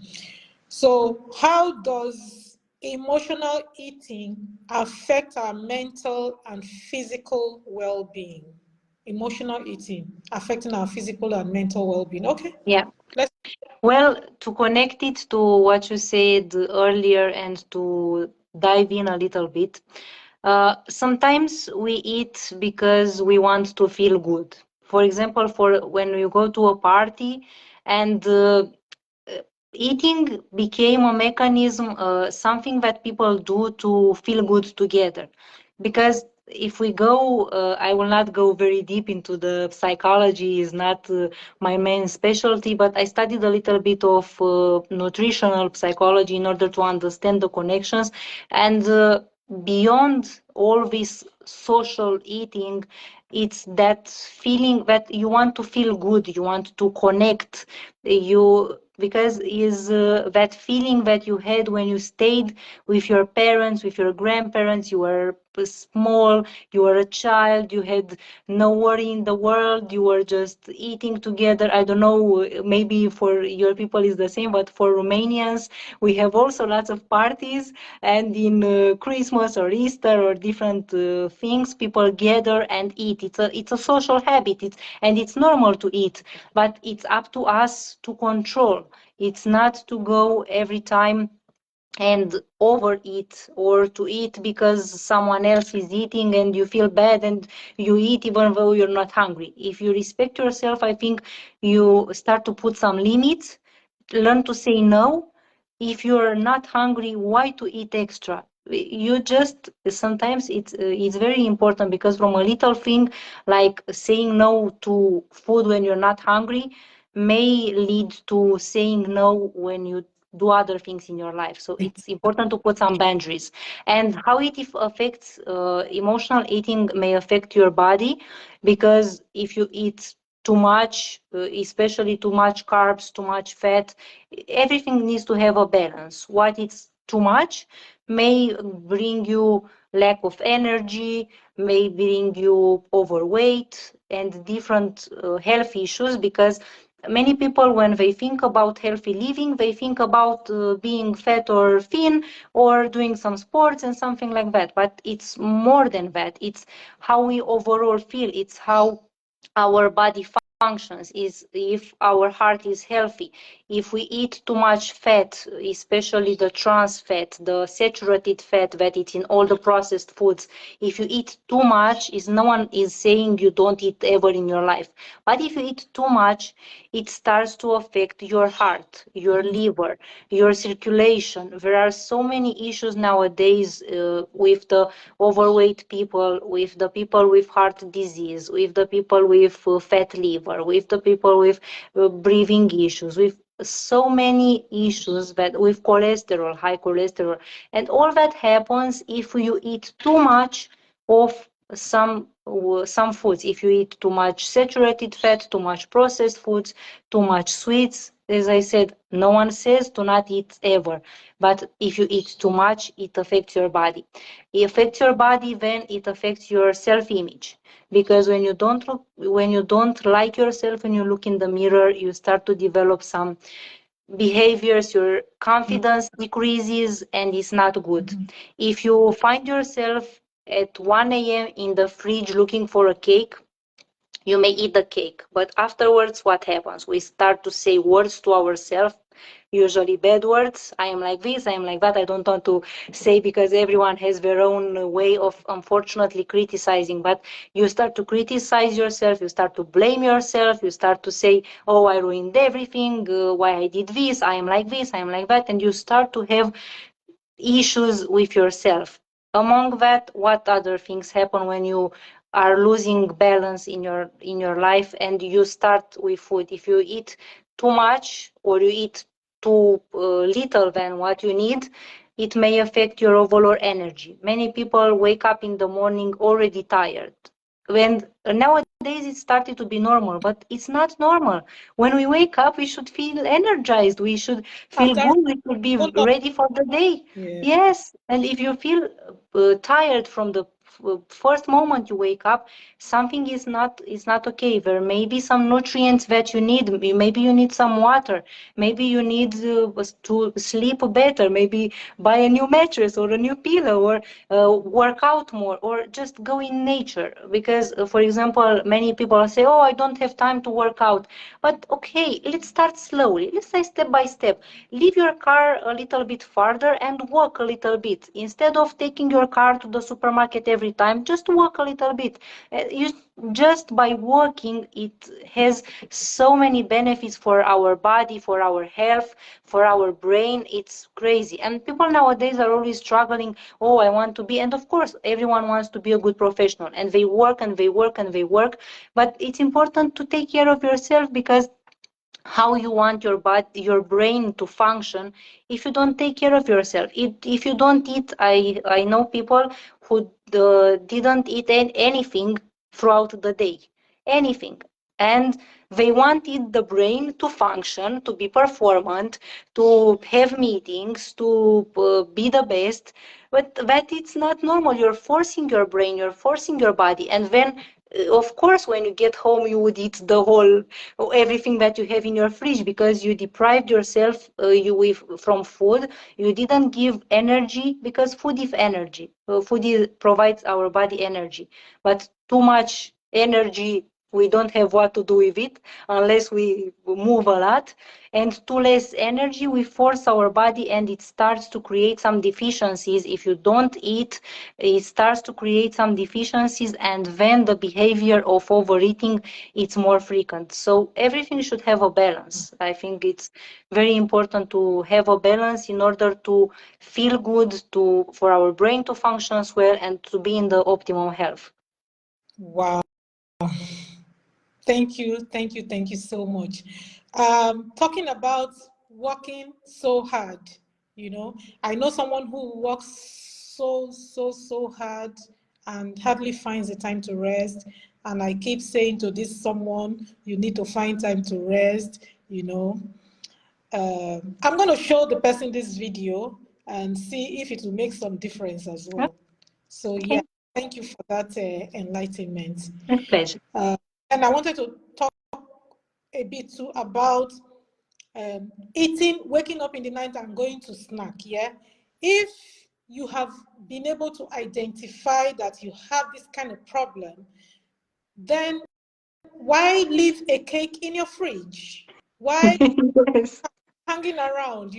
So how does emotional eating affect our mental and physical well-being? Emotional eating affecting our physical and mental well-being. Okay. Yeah. Let's Well, to connect it to what you said earlier and to dive in a little bit, sometimes we eat because we want to feel good. For example, for when you go to a party and eating became a mechanism, something that people do to feel good together. Because if we go, I will not go very deep into the psychology, is not my main specialty, but I studied a little bit of nutritional psychology in order to understand the connections. And beyond all this social eating, it's that feeling that you want to feel good, you want to connect, you because is that feeling that you had when you stayed with your parents, with your grandparents, you were small, you were a child, you had no worry in the world, you were just eating together. I don't know, maybe for your people is the same, but for Romanians, we have also lots of parties, and in Christmas or Easter or different things, people gather and eat. It's a social habit, and it's normal to eat, but it's up to us to control. It's not to go every time and overeat, or to eat because someone else is eating and you feel bad and you eat even though you're not hungry. If you respect yourself, I think you start to put some limits, learn to say no. If you're not hungry, why to eat extra? You just, sometimes it's very important, because from a little thing like saying no to food when you're not hungry may lead to saying no when you do other things in your life. So it's important to put some boundaries. And how it affects emotional eating may affect your body, because if you eat too much, especially too much carbs, too much fat, everything needs to have a balance. What is too much may bring you lack of energy, may bring you overweight and different health issues, because many people, when they think about healthy living, they think about being fat or thin or doing some sports and something like that. But it's more than that. It's how we overall feel. It's how our body functions, is if our heart is healthy. If we eat too much fat, especially the trans fat, the saturated fat that is in all the processed foods, if you eat too much, is no one is saying you don't eat ever in your life, but if you eat too much, it starts to affect your heart, your liver, your circulation. There are so many issues nowadays with the overweight people, with the people with heart disease, with the people with fat liver, with the people with breathing issues, with so many issues, that with cholesterol, high cholesterol, and all that happens if you eat too much of some foods. If you eat too much saturated fat, too much processed foods, too much sweets. As I said, no one says to not eat ever, but if you eat too much, it affects your body. It affects your body, then it affects your self-image, because when you don't like yourself, when you look in the mirror, you start to develop some behaviors, your confidence decreases, and it's not good. If you find yourself at 1 a.m. in the fridge looking for a cake, you may eat the cake, but afterwards, what happens? We start to say words to ourselves, usually bad words. I am like this, I am like that. I don't want to say, because everyone has their own way of, unfortunately, criticizing, but you start to criticize yourself, you start to blame yourself, you start to say, oh, I ruined everything, why I did this, I am like this, I am like that, and you start to have issues with yourself. Among that, what other things happen when you are losing balance in your life, and you start with food? If you eat too much, or you eat too little than what you need, it may affect your overall energy. Many people wake up in the morning already tired. When nowadays it started to be normal, but it's not normal. When we wake up, we should feel energized. We should feel good. We should be ready for the day. Yeah. Yes, and if you feel tired from the first moment you wake up, something is not okay. There may be some nutrients that you need. Maybe you need some water. Maybe you need to sleep better. Maybe buy a new mattress or a new pillow, or work out more, or just go in nature. Because, for example, many people say, "Oh, I don't have time to work out." But okay, let's start slowly. Let's say step by step. Leave your car a little bit farther and walk a little bit. Instead of taking your car to the supermarket every time, just walk a little bit. Just by walking, it has so many benefits for our body, for our health, for our brain. It's crazy. And people nowadays are always struggling. Oh, I want to be, and of course, everyone wants to be a good professional, and they work and they work and they work. But it's important to take care of yourself, because how you want your body, your brain to function if you don't take care of yourself. If you don't eat, I know people who didn't eat anything throughout the day, anything. And they wanted the brain to function, to be performant, to have meetings, to be the best. But that it's not normal. You're forcing your brain, you're forcing your body. And then, of course, when you get home, you would eat the whole, everything that you have in your fridge because you deprived yourself from food. You didn't give energy because food is energy. Provides our body energy. But too much energy, we don't have what to do with it unless we move a lot. And too less energy, we force our body and it starts to create some deficiencies. If you don't eat, it starts to create some deficiencies, and then the behavior of overeating, it's more frequent. So everything should have a balance. I think it's very important to have a balance in order to feel good, for our brain to function as well, and to be in the optimum health. Wow. Thank you so much. Talking about working so hard, I know someone who works so hard and hardly finds the time to rest. And I keep saying to this someone, you need to find time to rest. I'm going to show the person this video and see if it will make some difference as well. So yeah, thank you for that enlightenment. My pleasure. And I wanted to talk a bit too about eating, waking up in the night and going to snack. Yeah, if you have been able to identify that you have this kind of problem, then why leave a cake in your fridge? Why Yes. hanging around?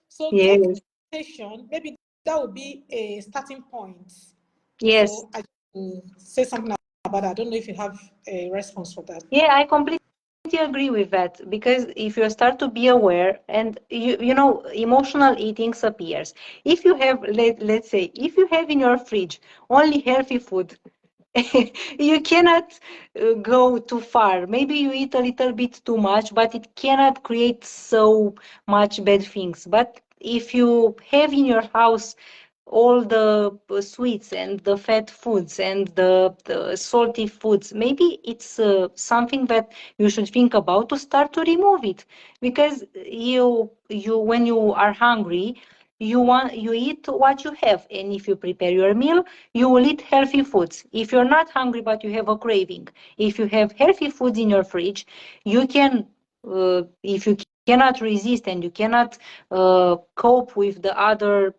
So Yes. get meditation. Maybe that would be a starting point. Yes. So I will say something about that. I don't know if you have a response for that. Yeah, I completely agree with that, because if you start to be aware, and emotional eating appears. If you have, let's say, if you have in your fridge only healthy food, you cannot go too far. Maybe you eat a little bit too much, but it cannot create so much bad things. But if you have in your house all the sweets and the fat foods and the salty foods, maybe it's something that you should think about to start to remove it, because you when you are hungry, you eat what you have, and if you prepare your meal, you will eat healthy foods. If you're not hungry but you have a craving, if you have healthy foods in your fridge, you can, if you cannot resist and you cannot cope with the other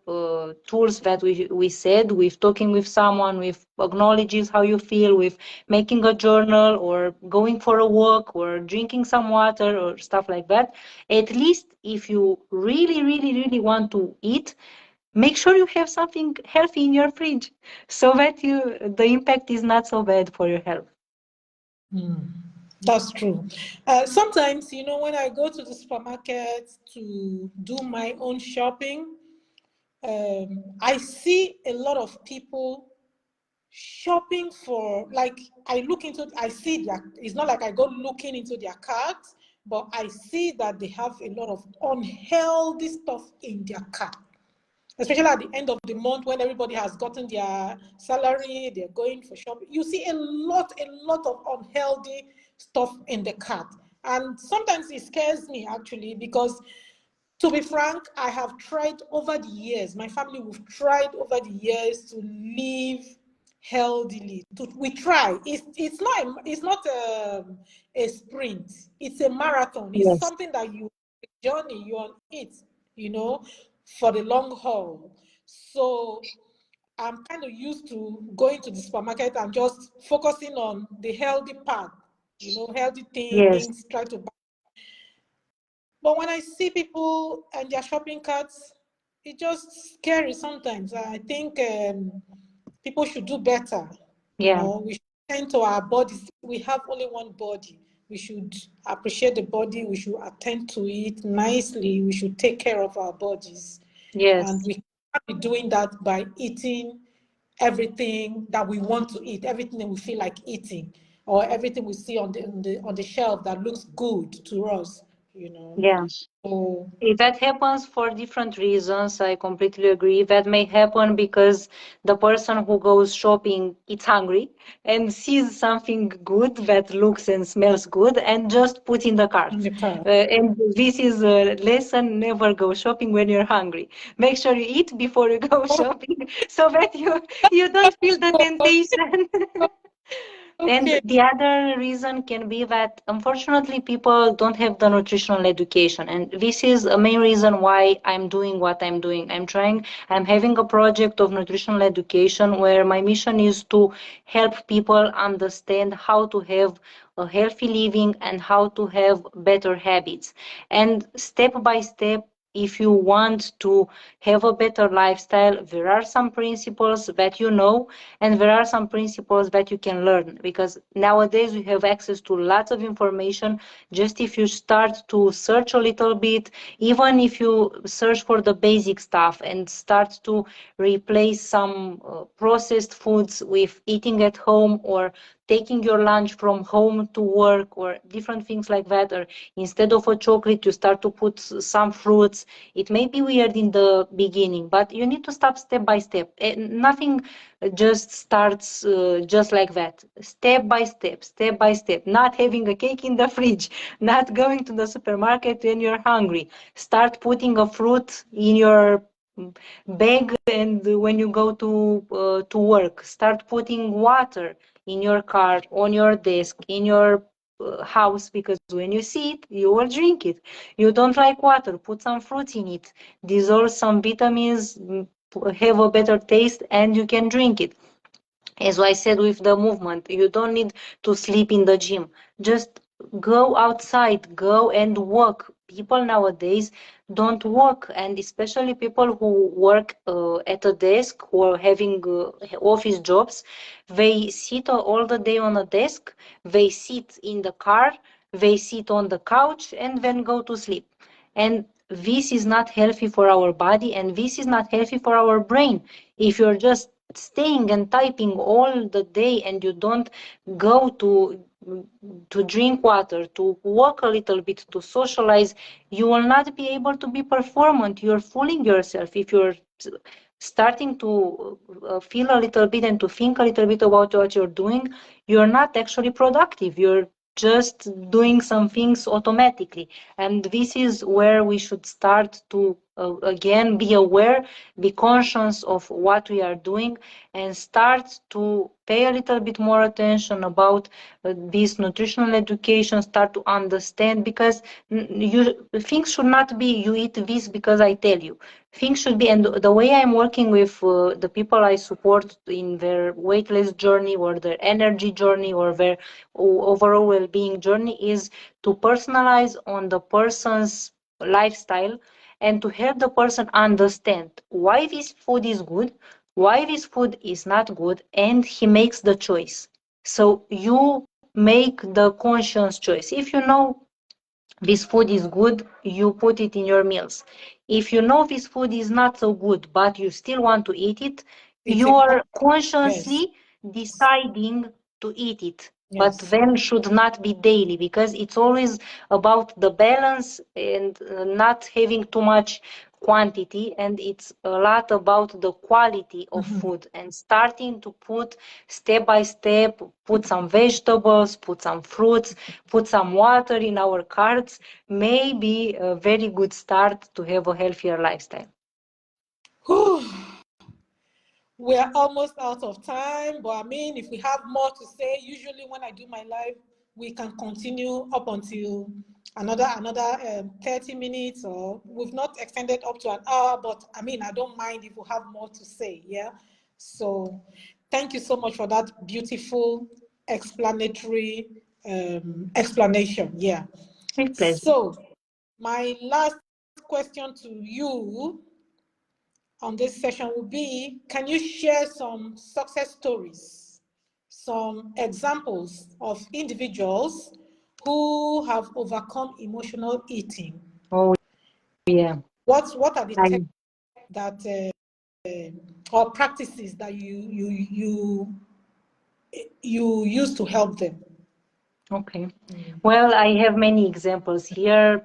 tools that we said, with talking with someone, with acknowledges how you feel, with making a journal or going for a walk or drinking some water or stuff like that. At least if you really want to eat, make sure you have something healthy in your fridge, so that the impact is not so bad for your health. That's true. Sometimes, when I go to the supermarket to do my own shopping, I see a lot of people shopping for, like, I see it's not like I go looking into their cart, but I see that they have a lot of unhealthy stuff in their cart. Especially at the end of the month when everybody has gotten their salary, they're going for shopping. You see a lot of unhealthy stuff in the cart. And sometimes it scares me, actually, because, to be frank, I have tried over the years, my family, we've tried over the years to live healthily. We try. It's not a sprint. It's a marathon. It's Yes. something that you're on it, for the long haul. So I'm kind of used to going to the supermarket and just focusing on the healthy part, healthy Yes. things, try to buy. But when I see people and their shopping carts, it's just scary sometimes. I think people should do better. Yeah. We should tend to our bodies. We have only one body. We should appreciate the body. We should attend to it nicely. We should take care of our bodies. Yes. And we can't be doing that by eating everything that we want to eat, everything that we feel like eating, or everything we see on the shelf that looks good to us. you know. Yeah. So, If that happens for different reasons, I completely agree. That may happen because the person who goes shopping is hungry and sees something good that looks and smells good and just puts in the cart. in the car. And this is a lesson: never go shopping when you're hungry. Make sure you eat before you go Oh, shopping so that you don't feel the temptation. And okay. the other reason can be that unfortunately people don't have the nutritional education. And this is a main reason why I'm doing what I'm doing. I'm having a project of nutritional education where my mission is to help people understand how to have a healthy living and how to have better habits. And step by step, if you want to have a better lifestyle, there are some principles that you know, and there are some principles that you can learn, because nowadays we have access to lots of information. Just if you start to search a little bit, even if you search for the basic stuff and start to replace some processed foods with eating at home, or taking your lunch from home to work, or different things like that, or instead of a chocolate you start to put some fruits. It may be weird in the beginning, but you need to stop step by step. Nothing just starts just like that. Step by step. Not having a cake in the fridge, not going to the supermarket when you're hungry. Start putting a fruit in your bag, and when you go to work, start putting water in your car, on your desk, in your house, because when you see it, you will drink it. You don't like water, put some fruit in it, dissolve some vitamins, have a better taste, and you can drink it. As I said with the movement, you don't need to sleep in the gym. Just go outside, go and walk. People nowadays don't walk, and especially people who work at a desk, who are having office jobs, they sit all the day on a desk, they sit in the car, they sit on the couch, and then go to sleep. And this is not healthy for our body, and this is not healthy for our brain. If you're just staying and typing all the day and you don't go to drink water, to walk a little bit, to socialize, you will not be able to be performant. You're fooling yourself. If you're starting to feel a little bit and to think a little bit about what you're doing, you're not actually productive. You're just doing some things automatically. And this is where we should start to again be aware, be conscious of what we are doing, and start to pay a little bit more attention about this nutritional education, start to understand, because things should not be you eat this because I tell you. Things should be, and the way I'm working with the people I support in their weight loss journey, or their energy journey, or their overall well-being journey, is to personalize on the person's lifestyle, and to help the person understand why this food is good, why this food is not good, and he makes the choice. So you make the conscious choice. If you know this food is good, you put it in your meals. If you know this food is not so good, but you still want to eat it, It's you are important. Yes. consciously deciding to eat it. But Yes. then should not be daily, because it's always about the balance and not having too much quantity, and it's a lot about the quality of Mhm. food, and starting to put step by step, put some vegetables, put some fruits, put some water in our carts, may be a very good start to have a healthier lifestyle. Whew. We're almost out of time, but I mean, if we have more to say, usually when I do my live, we can continue up until another 30 minutes, or we've not extended up to an hour, but I mean, I don't mind if we have more to say. Yeah. So thank you so much for that beautiful explanatory explanation. Yeah. With pleasure. So my last question to you on this session will be, can you share some success stories, some examples of individuals who have overcome emotional eating? Oh, yeah. What are the I, techniques that or practices that you use to help them? Okay. Well, I have many examples here.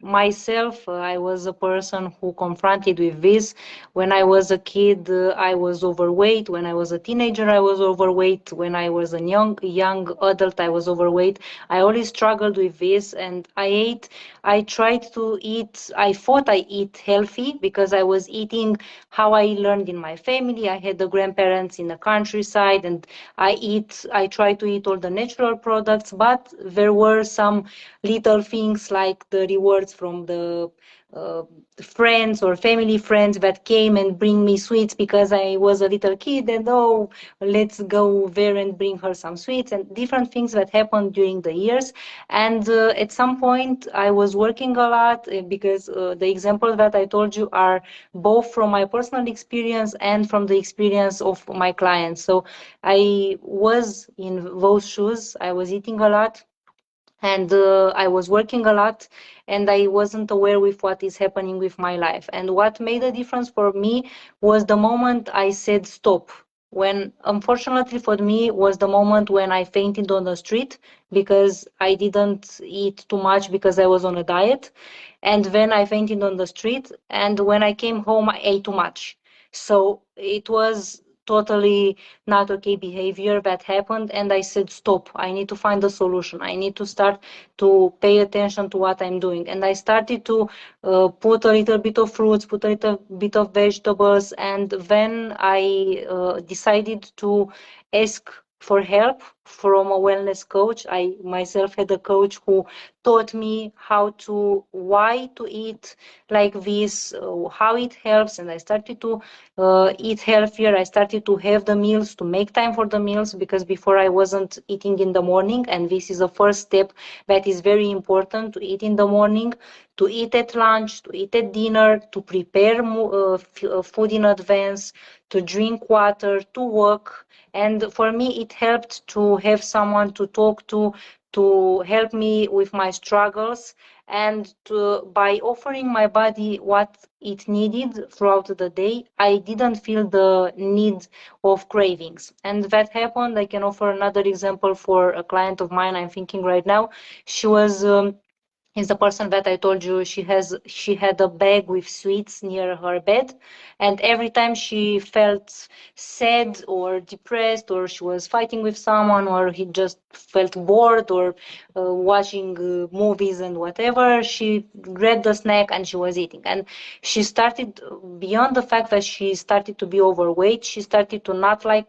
Myself, I was a person who confronted with this. When I was a kid, I was overweight. When I was a teenager, I was overweight. When I was a young adult, I was overweight. I always struggled with this, and I tried to eat. I thought I eat healthy because I was eating how I learned in my family. I had the grandparents in the countryside, and I try to eat all the natural products, but there were some little things like the rewards from the uh, friends or family friends that came and bring me sweets because I was a little kid, and oh, let's go there and bring her some sweets, and different things that happened during the years. And at some point I was working a lot because the examples that I told you are both from my personal experience and from the experience of my clients. So I was in those shoes. I was eating a lot, and I was working a lot, and I wasn't aware with what is happening with my life. And what made a difference for me was the moment I said stop. When, unfortunately for me, was the moment when I fainted on the street because I didn't eat too much because I was on a diet. And then I fainted on the street, and when I came home, I ate too much. So it was totally not okay behavior that happened, and I said stop. I need to find a solution. I need to start to pay attention to what I'm doing. And I started to put a little bit of fruits, put a little bit of vegetables, and then I decided to ask for help from a wellness coach. I myself had a coach who taught me why to eat like this, how it helps, and I started to eat healthier. I started to have the meals, to make time for the meals, because before I wasn't eating in the morning, and this is the first step that is very important: to eat in the morning, to eat at lunch, to eat at dinner, to prepare food in advance, to drink water, to walk. And for me, it helped to have someone to talk to help me with my struggles, and by offering my body what it needed throughout the day, I didn't feel the need of cravings. And that happened. I can offer another example for a client of mine I'm thinking right now. She was is the person that I told you. She had a bag with sweets near her bed, and every time she felt sad or depressed, or she was fighting with someone, or he just felt bored, or watching movies and whatever, she grabbed the snack and she was eating. And she started, beyond the fact that she started to be overweight, she started to not like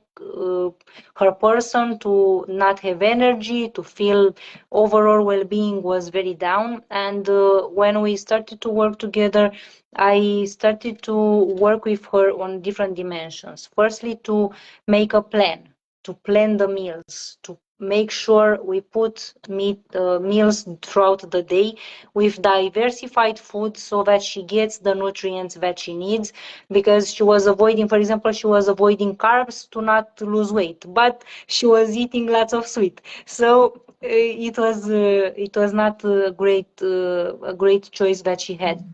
her person, to not have energy, to feel overall well-being was very down. And when we started to work together, I started to work with her on different dimensions. Firstly, to make a plan, to plan the meals, to make sure we put meals throughout the day with diversified food so that she gets the nutrients that she needs, because she was avoiding, for example, she was avoiding carbs to not lose weight, but she was eating lots of sweet. So it was not a great choice that she had.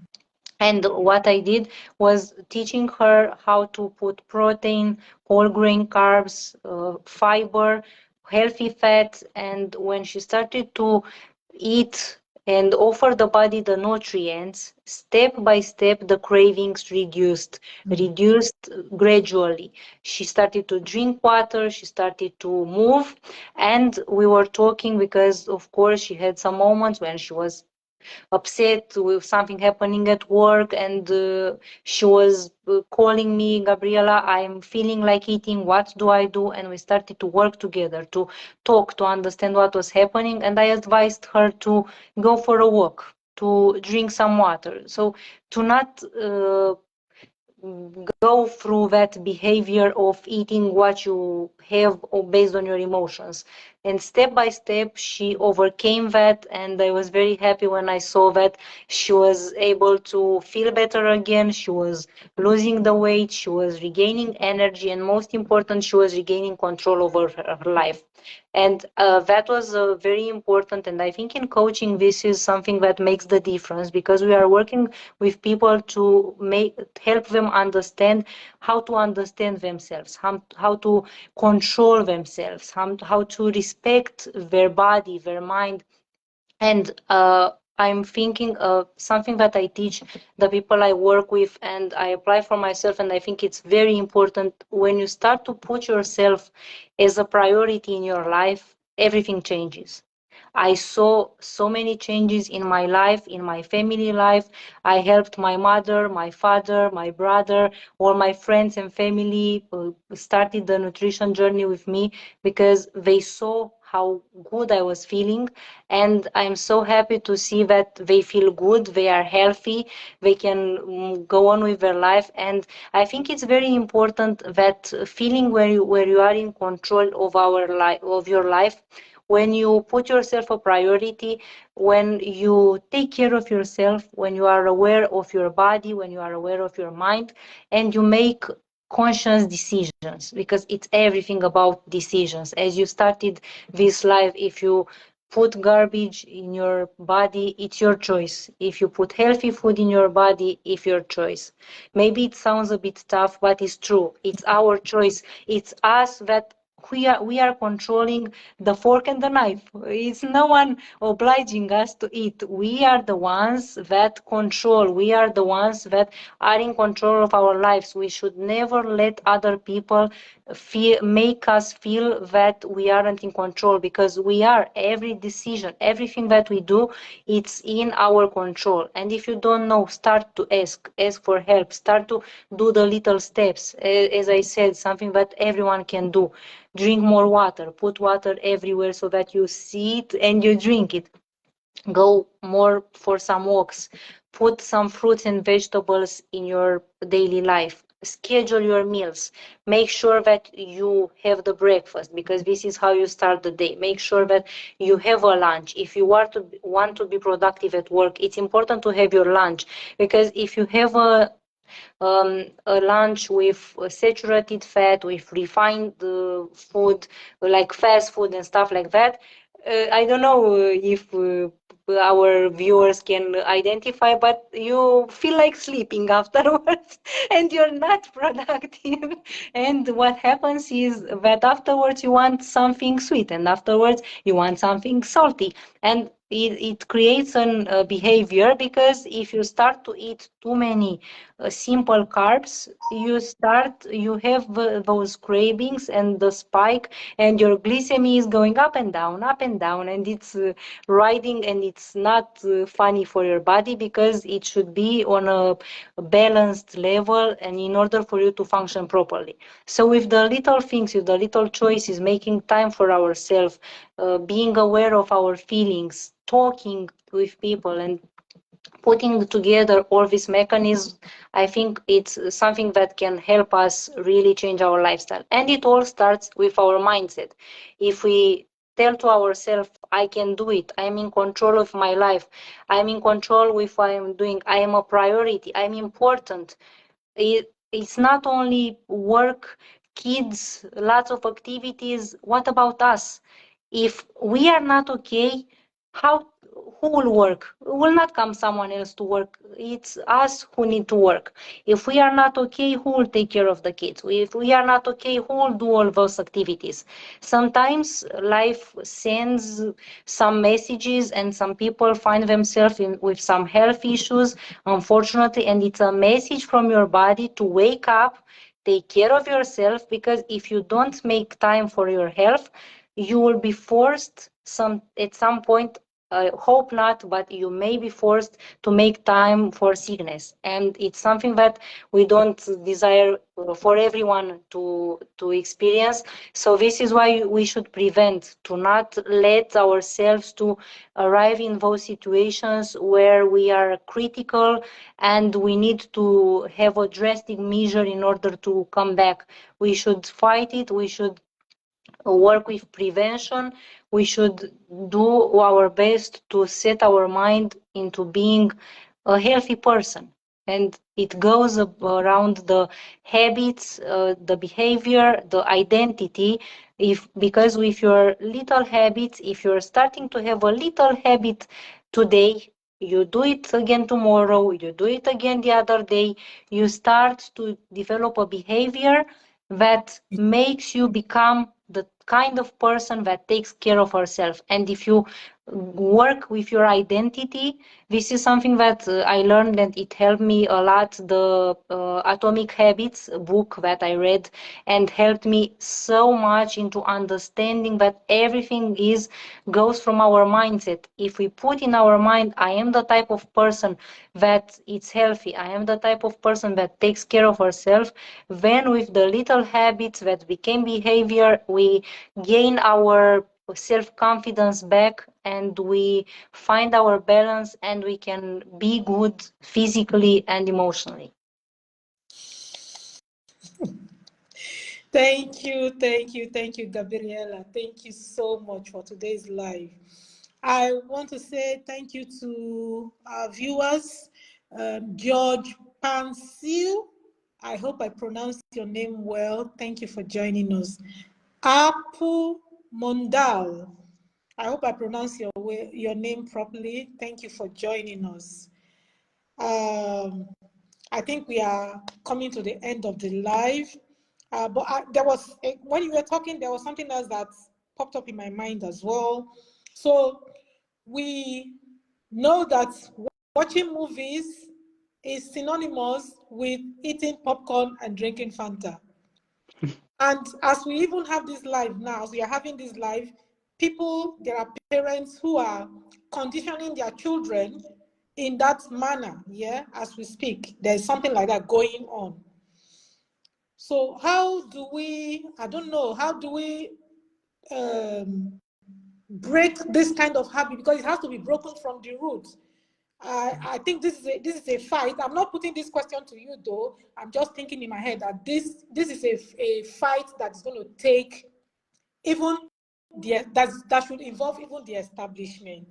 And what I did was teaching her how to put protein, whole grain carbs, fiber, healthy fats. And when she started to eat and offer the body the nutrients, step by step, the cravings reduced gradually. She started to drink water, she started to move, and we were talking because, of course, she had some moments when she was upset with something happening at work, and she was calling me, Gabriela, I'm feeling like eating, what do I do? And we started to work together, to talk, to understand what was happening, and I advised her to go for a walk, to drink some water, so to not go through that behavior of eating what you have based on your emotions. And step by step, she overcame that. And I was very happy when I saw that she was able to feel better again. She was losing the weight, she was regaining energy, and most important, she was regaining control over her life. And that was very important. And I think in coaching, this is something that makes the difference, because we are working with people to help them understand how to understand themselves, how to control themselves, how to respect their body, their mind. And I'm thinking of something that I teach the people I work with and I apply for myself. And I think it's very important when you start to put yourself as a priority in your life, everything changes. I saw so many changes in my life, in my family life. I helped my mother, my father, my brother, all my friends and family started the nutrition journey with me because they saw how good I was feeling. And I'm so happy to see that they feel good, they are healthy, they can go on with their life. And I think it's very important that feeling where you are in control of of your life, when you put yourself a priority, when you take care of yourself, when you are aware of your body, when you are aware of your mind, and you make conscious decisions, because it's everything about decisions. As you started this life, if you put garbage in your body, it's your choice. If you put healthy food in your body, it's your choice. Maybe it sounds a bit tough, but it's true. It's our choice. It's us that we are controlling the fork and the knife. It's no one obliging us to eat. We are the ones that control. We are the ones that are in control of our lives. We should never let other people make us feel that we aren't in control, because we are. Every decision, everything that we do, it's in our control. And if you don't know, start to ask for help, start to do the little steps. As I said, something that everyone can do. Drink more water, put water everywhere so that you see it and you drink it. Go more for some walks, put some fruits and vegetables in your daily life, schedule your meals, make sure that you have the breakfast, because this is how you start the day. Make sure that you have a lunch. If you want to be productive at work, it's important to have your lunch, because if you have a lunch with saturated fat, with refined food, like fast food and stuff like that. I don't know if our viewers can identify, but you feel like sleeping afterwards and you're not productive. And what happens is that afterwards you want something sweet, and afterwards you want something salty. And it creates a behavior, because if you start to eat too many simple carbs, you have those cravings and the spike, and your glycemia is going up and down, and it's riding, and it's not funny for your body, because it should be on a balanced level, and in order for you to function properly. So with the little things, with the little choices, making time for ourselves, being aware of our feelings, talking with people, and putting together all these mechanisms, I think it's something that can help us really change our lifestyle. And it all starts with our mindset. If we tell to ourselves, I can do it, I'm in control of my life, I'm in control with what I'm doing, I am a priority, I'm important. It's not only work, kids, lots of activities. What about us? If we are not okay, how who will work? Will not come someone else to work. It's us who need to work. If we are not okay, who will take care of the kids? If we are not okay, who will do all those activities? Sometimes life sends some messages, and some people find themselves with some health issues, unfortunately, and it's a message from your body to wake up, take care of yourself, because if you don't make time for your health, you will be forced at some point. I hope not, but you may be forced to make time for sickness, and it's something that we don't desire for everyone to experience. So this is why we should prevent, to not let ourselves to arrive in those situations where we are critical and we need to have a drastic measure in order to come back. We should fight it. We should work with prevention. We should do our best to set our mind into being a healthy person. And it goes around the habits, the behavior, the identity. Because with your little habits, if you're starting to have a little habit today, you do it again tomorrow, you do it again the other day, you start to develop a behavior that makes you become the kind of person that takes care of herself. And if you work with your identity, this is something that I learned and it helped me a lot. The Atomic Habits book that I read and helped me so much into understanding that everything is goes from our mindset. If we put in our mind, I am the type of person that is healthy, I am the type of person that takes care of herself, then with the little habits that became behavior, we gain our self-confidence back and we find our balance and we can be good physically and emotionally. Thank you, thank you, thank you, Gabriela. Thank you so much for today's live. I want to say thank you to our viewers, George Pansil. I hope I pronounced your name well. Thank you for joining us. Apu Mondal. I hope I pronounced your name properly. Thank you for joining us. I think we are coming to the end of the live. There was, when you were talking, there was something else that popped up in my mind as well. So we know that watching movies is synonymous with eating popcorn and drinking Fanta. And as we even have this live now, as we are having this live, there are parents who are conditioning their children in that manner, yeah, as we speak. There's something like that going on. So how do we, I don't know, how do we break this kind of habit? Because it has to be broken from the root. I think this is a fight. I'm not putting this question to you though. I'm just thinking in my head that this is a fight that's going to take even that should involve even the establishment,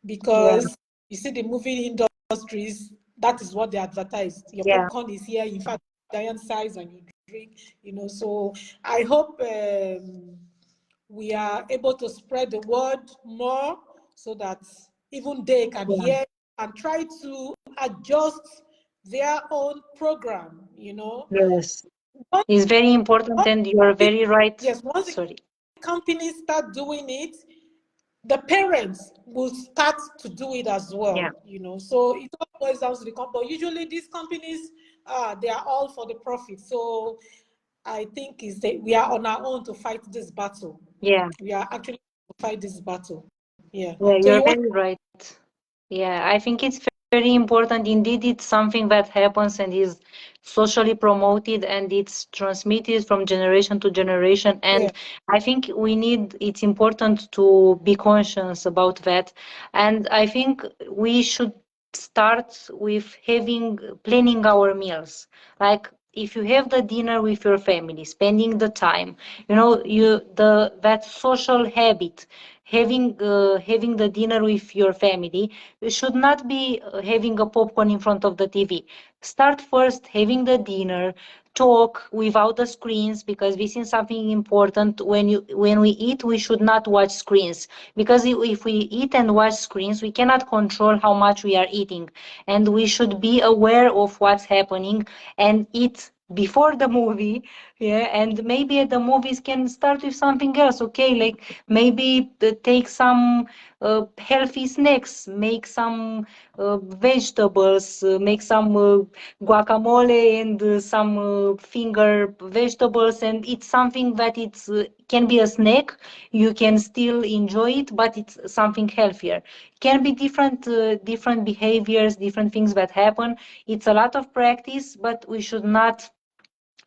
because you see the movie industries, that is what they advertise. Your popcorn is here, in fact, giant size, and you drink, so I hope we are able to spread the word more so that even they can hear and try to adjust their own program, Yes, it's very important and you are very right. Yes, once the companies start doing it, the parents will start to do it as well, so it all boils down to the company. But usually these companies, they are all for the profit. So I think is that we are on our own to fight this battle. We are actually to fight this battle. So you're very right. I think it's very important. Indeed, it's something that happens and is socially promoted and it's transmitted from generation to generation. And I think it's important to be conscious about that. And I think we should start with planning our meals. Like if you have the dinner with your family, spending the time, that social habit, having the dinner with your family, you should not be having a popcorn in front of the TV. Start first having the dinner, talk without the screens, because this is something important. When we eat, we should not watch screens, because if we eat and watch screens, we cannot control how much we are eating, and we should be aware of what's happening and eat before the movie. And maybe the movies can start with something else, like maybe take some healthy snacks, make some vegetables, make some guacamole and some finger vegetables, and it's something that it's can be a snack. You can still enjoy it, but it's something healthier. Can be different behaviors, different things that happen. It's a lot of practice, but we should not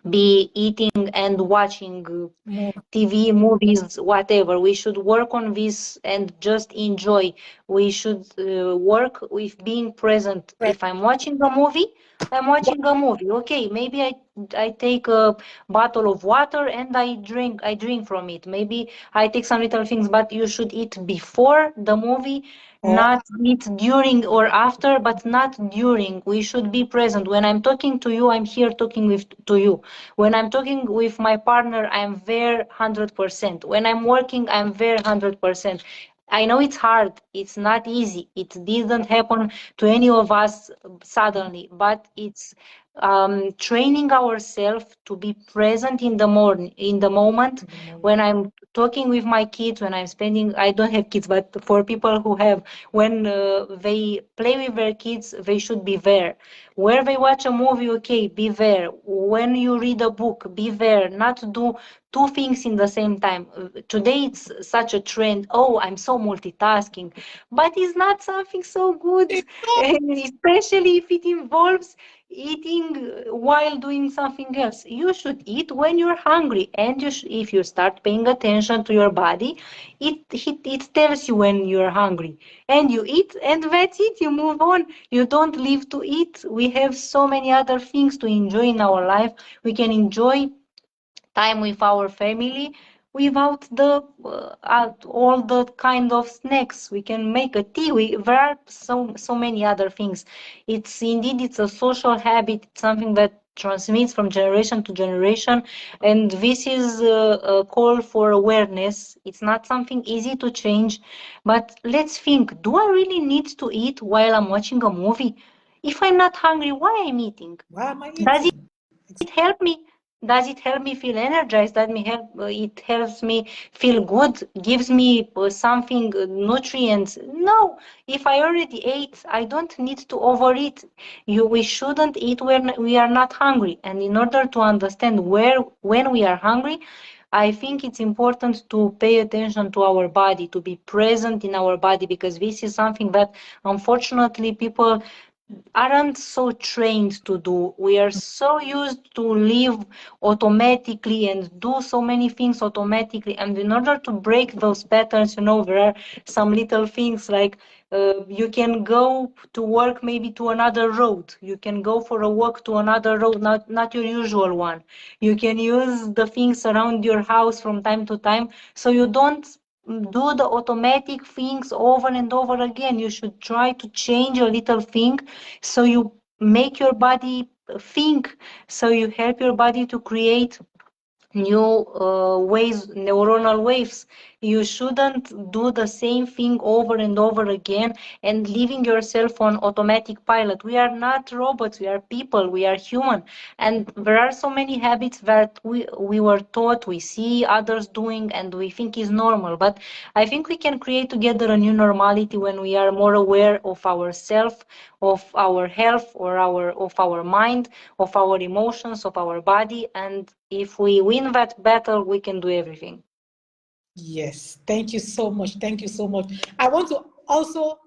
be eating and watching TV, movies, whatever. We should work on this and just enjoy. We should work with being present. If I'm watching a movie, I'm watching a movie. Okay, maybe I take a bottle of water and I drink from it. Maybe I take some little things, but you should eat before the movie, not eat during or after, but not during. We should be present. When I'm talking to you, I'm here talking to you. When I'm talking with my partner, I'm there 100%. When I'm working, I'm there 100%. I know it's hard, it's not easy. It didn't happen to any of us suddenly, but it's training ourselves to be present in the morning, in the moment when I'm talking with my kids, when I'm spending, I don't have kids, but for people who have, when they play with their kids, they should be there. Where they watch a movie, okay, be there. When you read a book, be there. Not do two things in the same time. Today it's such a trend. Oh, I'm so multitasking, but it's not something so good, especially if it involves eating while doing something else. You should eat when you're hungry, and if you start paying attention to your body, it tells you when you're hungry, and you eat, and that's it. You move on. You don't live to eat. We have so many other things to enjoy in our life. We can enjoy time with our family without the all the kind of snacks. We can make a tea. There are so many other things. It's indeed, it's a social habit. It's something that transmits from generation to generation, and this is a call for awareness. It's not something easy to change, but let's think, do I really need to eat while I'm watching a movie? If I'm not hungry, why I'm eating? Why am I Does eating? it help me? Does it help me feel energized? Does me help? It helps me feel good. Gives me something nutrients? No. If I already ate, I don't need to overeat. We shouldn't eat when we are not hungry. And in order to understand when we are hungry, I think it's important to pay attention to our body, to be present in our body, because this is something that unfortunately people aren't so trained to do. We are so used to live automatically and do so many things automatically. And in order to break those patterns, there are some little things like you can go to work maybe to another road. You can go for a walk to another road, not your usual one. You can use the things around your house from time to time, so you don't do the automatic things over and over again. You should try to change a little thing, so you make your body think, so you help your body to create new ways, neuronal waves. You shouldn't do the same thing over and over again and leaving yourself on automatic pilot. We are not robots, we are people, we are human. And there are so many habits that we were taught, we see others doing, and we think is normal. But I think we can create together a new normality when we are more aware of ourselves, of our health, or of our mind, of our emotions, of our body. And if we win that battle, we can do everything. Yes, thank you so much. Thank you so much. I want to also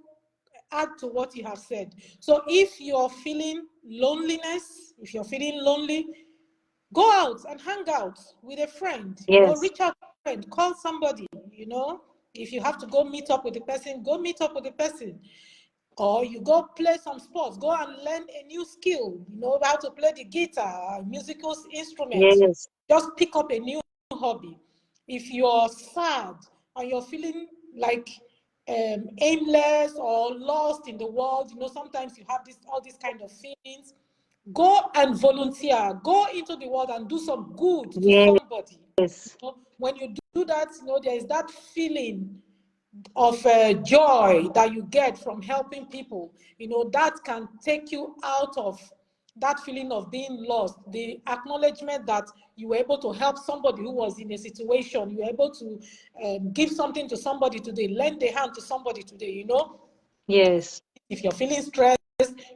add to what you have said. So if you're feeling loneliness, if you're feeling lonely, go out and hang out with a friend, Yes, reach out to a friend, call somebody, if you have to go meet up with the person, go meet up with the person. Or you go play some sports, go and learn a new skill, how to play the guitar, musical instruments. yes, Just pick up a new hobby. If you're sad and you're feeling like aimless or lost in the world, sometimes you have all these kind of feelings. Go and volunteer. Go into the world and do some good to somebody. yes, When you do that, there is that feeling of joy that you get from helping people. That can take you out of that feeling of being lost. The acknowledgement that you were able to help somebody who was in a situation, you were able to give something to somebody today, lend a hand to somebody today. yes, If you're feeling stressed,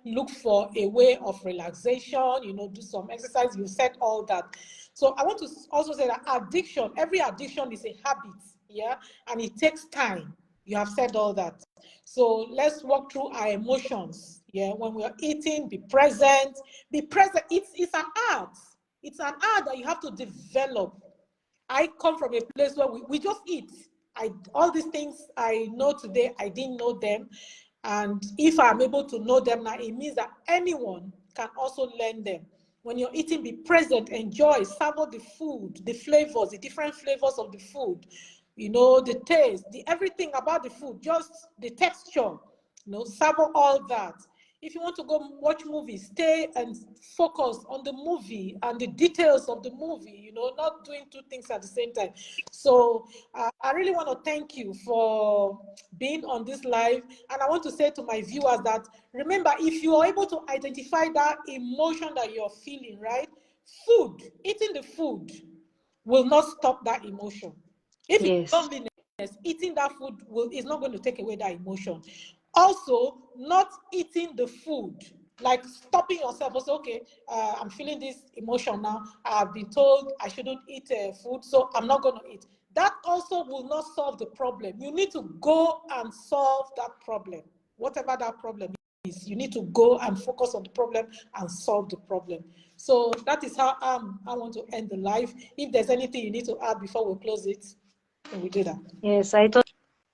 look for a way of relaxation, do some exercise. You said all that. So I want to also say that every addiction is a habit, yeah, and it takes time. You have said all that. So let's walk through our emotions. Yeah, when we are eating, be present. Be present. It's an art. It's an art that you have to develop. I come from a place where we just eat. All these things I know today, I didn't know them. And if I'm able to know them now, it means that anyone can also learn them. When you're eating, be present, enjoy, savor the food, the flavors, the different flavors of the food, the taste, everything about the food, just the texture, savor all that. If you want to go watch movies, stay and focus on the movie and the details of the movie, you know, not doing two things at the same time. So I really want to thank you for being on this live. And I want to say to my viewers that, remember, if you are able to identify that emotion that you're feeling, right? Food, eating the food will not stop that emotion. If it's loneliness, eating that food is not going to take away that emotion. Also, not eating the food, like stopping yourself, also, okay, I'm feeling this emotion now. I've been told I shouldn't eat food, so I'm not going to eat. That also will not solve the problem. You need to go and solve that problem. Whatever that problem is, you need to go and focus on the problem and solve the problem. So that is how I want to end the live. If there's anything you need to add before we close it, we do that. Yes, I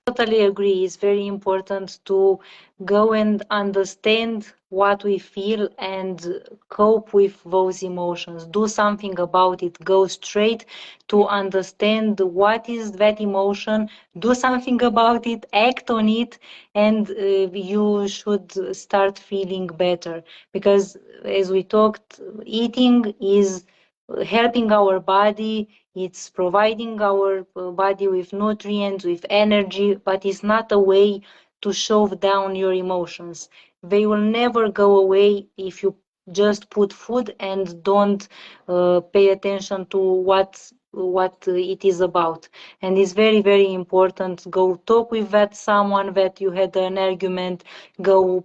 totally agree. It's very important to go and understand what we feel and cope with those emotions. Do something about it. Go straight to understand what is that emotion. Do something about it. Act on it, and you should start feeling better. Because as we talked, eating is helping our body, it's providing our body with nutrients, with energy, but it's not a way to shove down your emotions. They will never go away if you just put food and don't pay attention to what it is about. And it's very, very important. Go talk with that someone that you had an argument. Go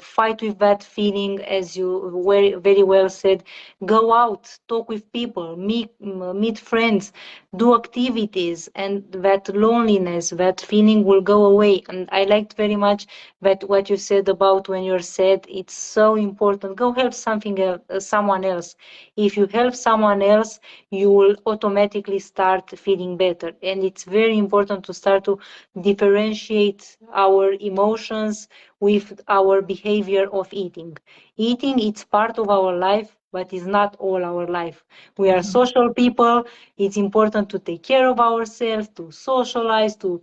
fight with that feeling, as you very well said. Go out, talk with people, meet friends, do activities, and that loneliness, that feeling will go away. And I liked very much that what you said about when you're sad. It's so important. Go help someone else. If you help someone else, you will automatically start feeling better. And it's very important to start to differentiate our emotions with our behavior of eating. Eating, it's part of our life, but it's not all our life. We are social people. It's important to take care of ourselves, to socialize, to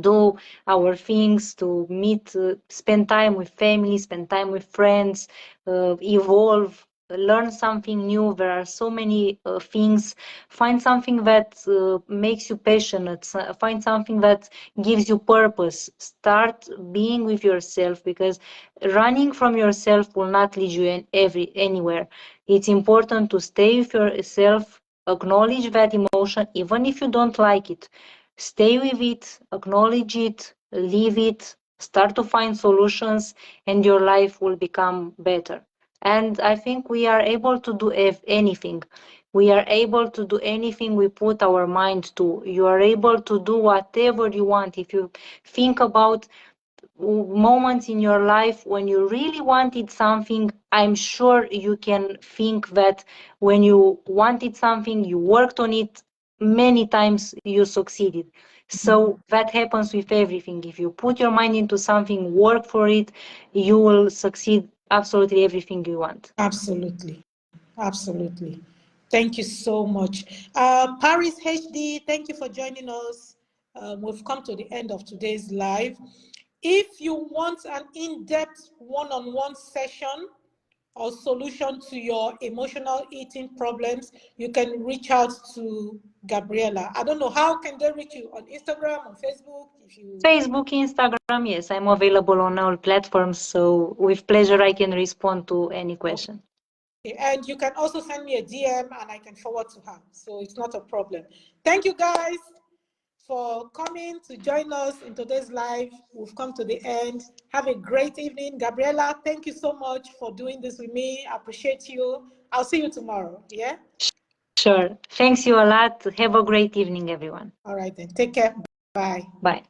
do our things, to meet, spend time with family, spend time with friends, evolve, learn something new. There are so many things. Find something that makes you passionate. Find something that gives you purpose. Start being with yourself, because running from yourself will not lead you anywhere. It's important to stay with yourself, acknowledge that emotion, even if you don't like it. Stay with it, acknowledge it, live it, start to find solutions, and your life will become better. And I think we are able to do anything. We are able to do anything we put our mind to. You are able to do whatever you want. If you think about moments in your life when you really wanted something, I'm sure you can think that when you wanted something, you worked on it many times, you succeeded. So that happens with everything. If you put your mind into something, work for it, you will succeed absolutely everything you want. Absolutely. Absolutely. Thank you so much. Paris HD, thank you for joining us. We've come to the end of today's live. If you want an in-depth one-on-one session or solution to your emotional eating problems, you can reach out to Gabriela. I don't know, how can they reach you? On Instagram, on Facebook? Facebook, Instagram, yes, I'm available on all platforms, so with pleasure I can respond to any question. Okay. And you can also send me a DM and I can forward to her, so it's not a problem. Thank you guys for coming to join us in today's live. We've come to the end. Have a great evening. Gabriela, thank you so much for doing this with me. I appreciate you. I'll see you tomorrow. Yeah? Sure. Thanks you a lot. Have a great evening, everyone. All right then. Take care. Bye. Bye.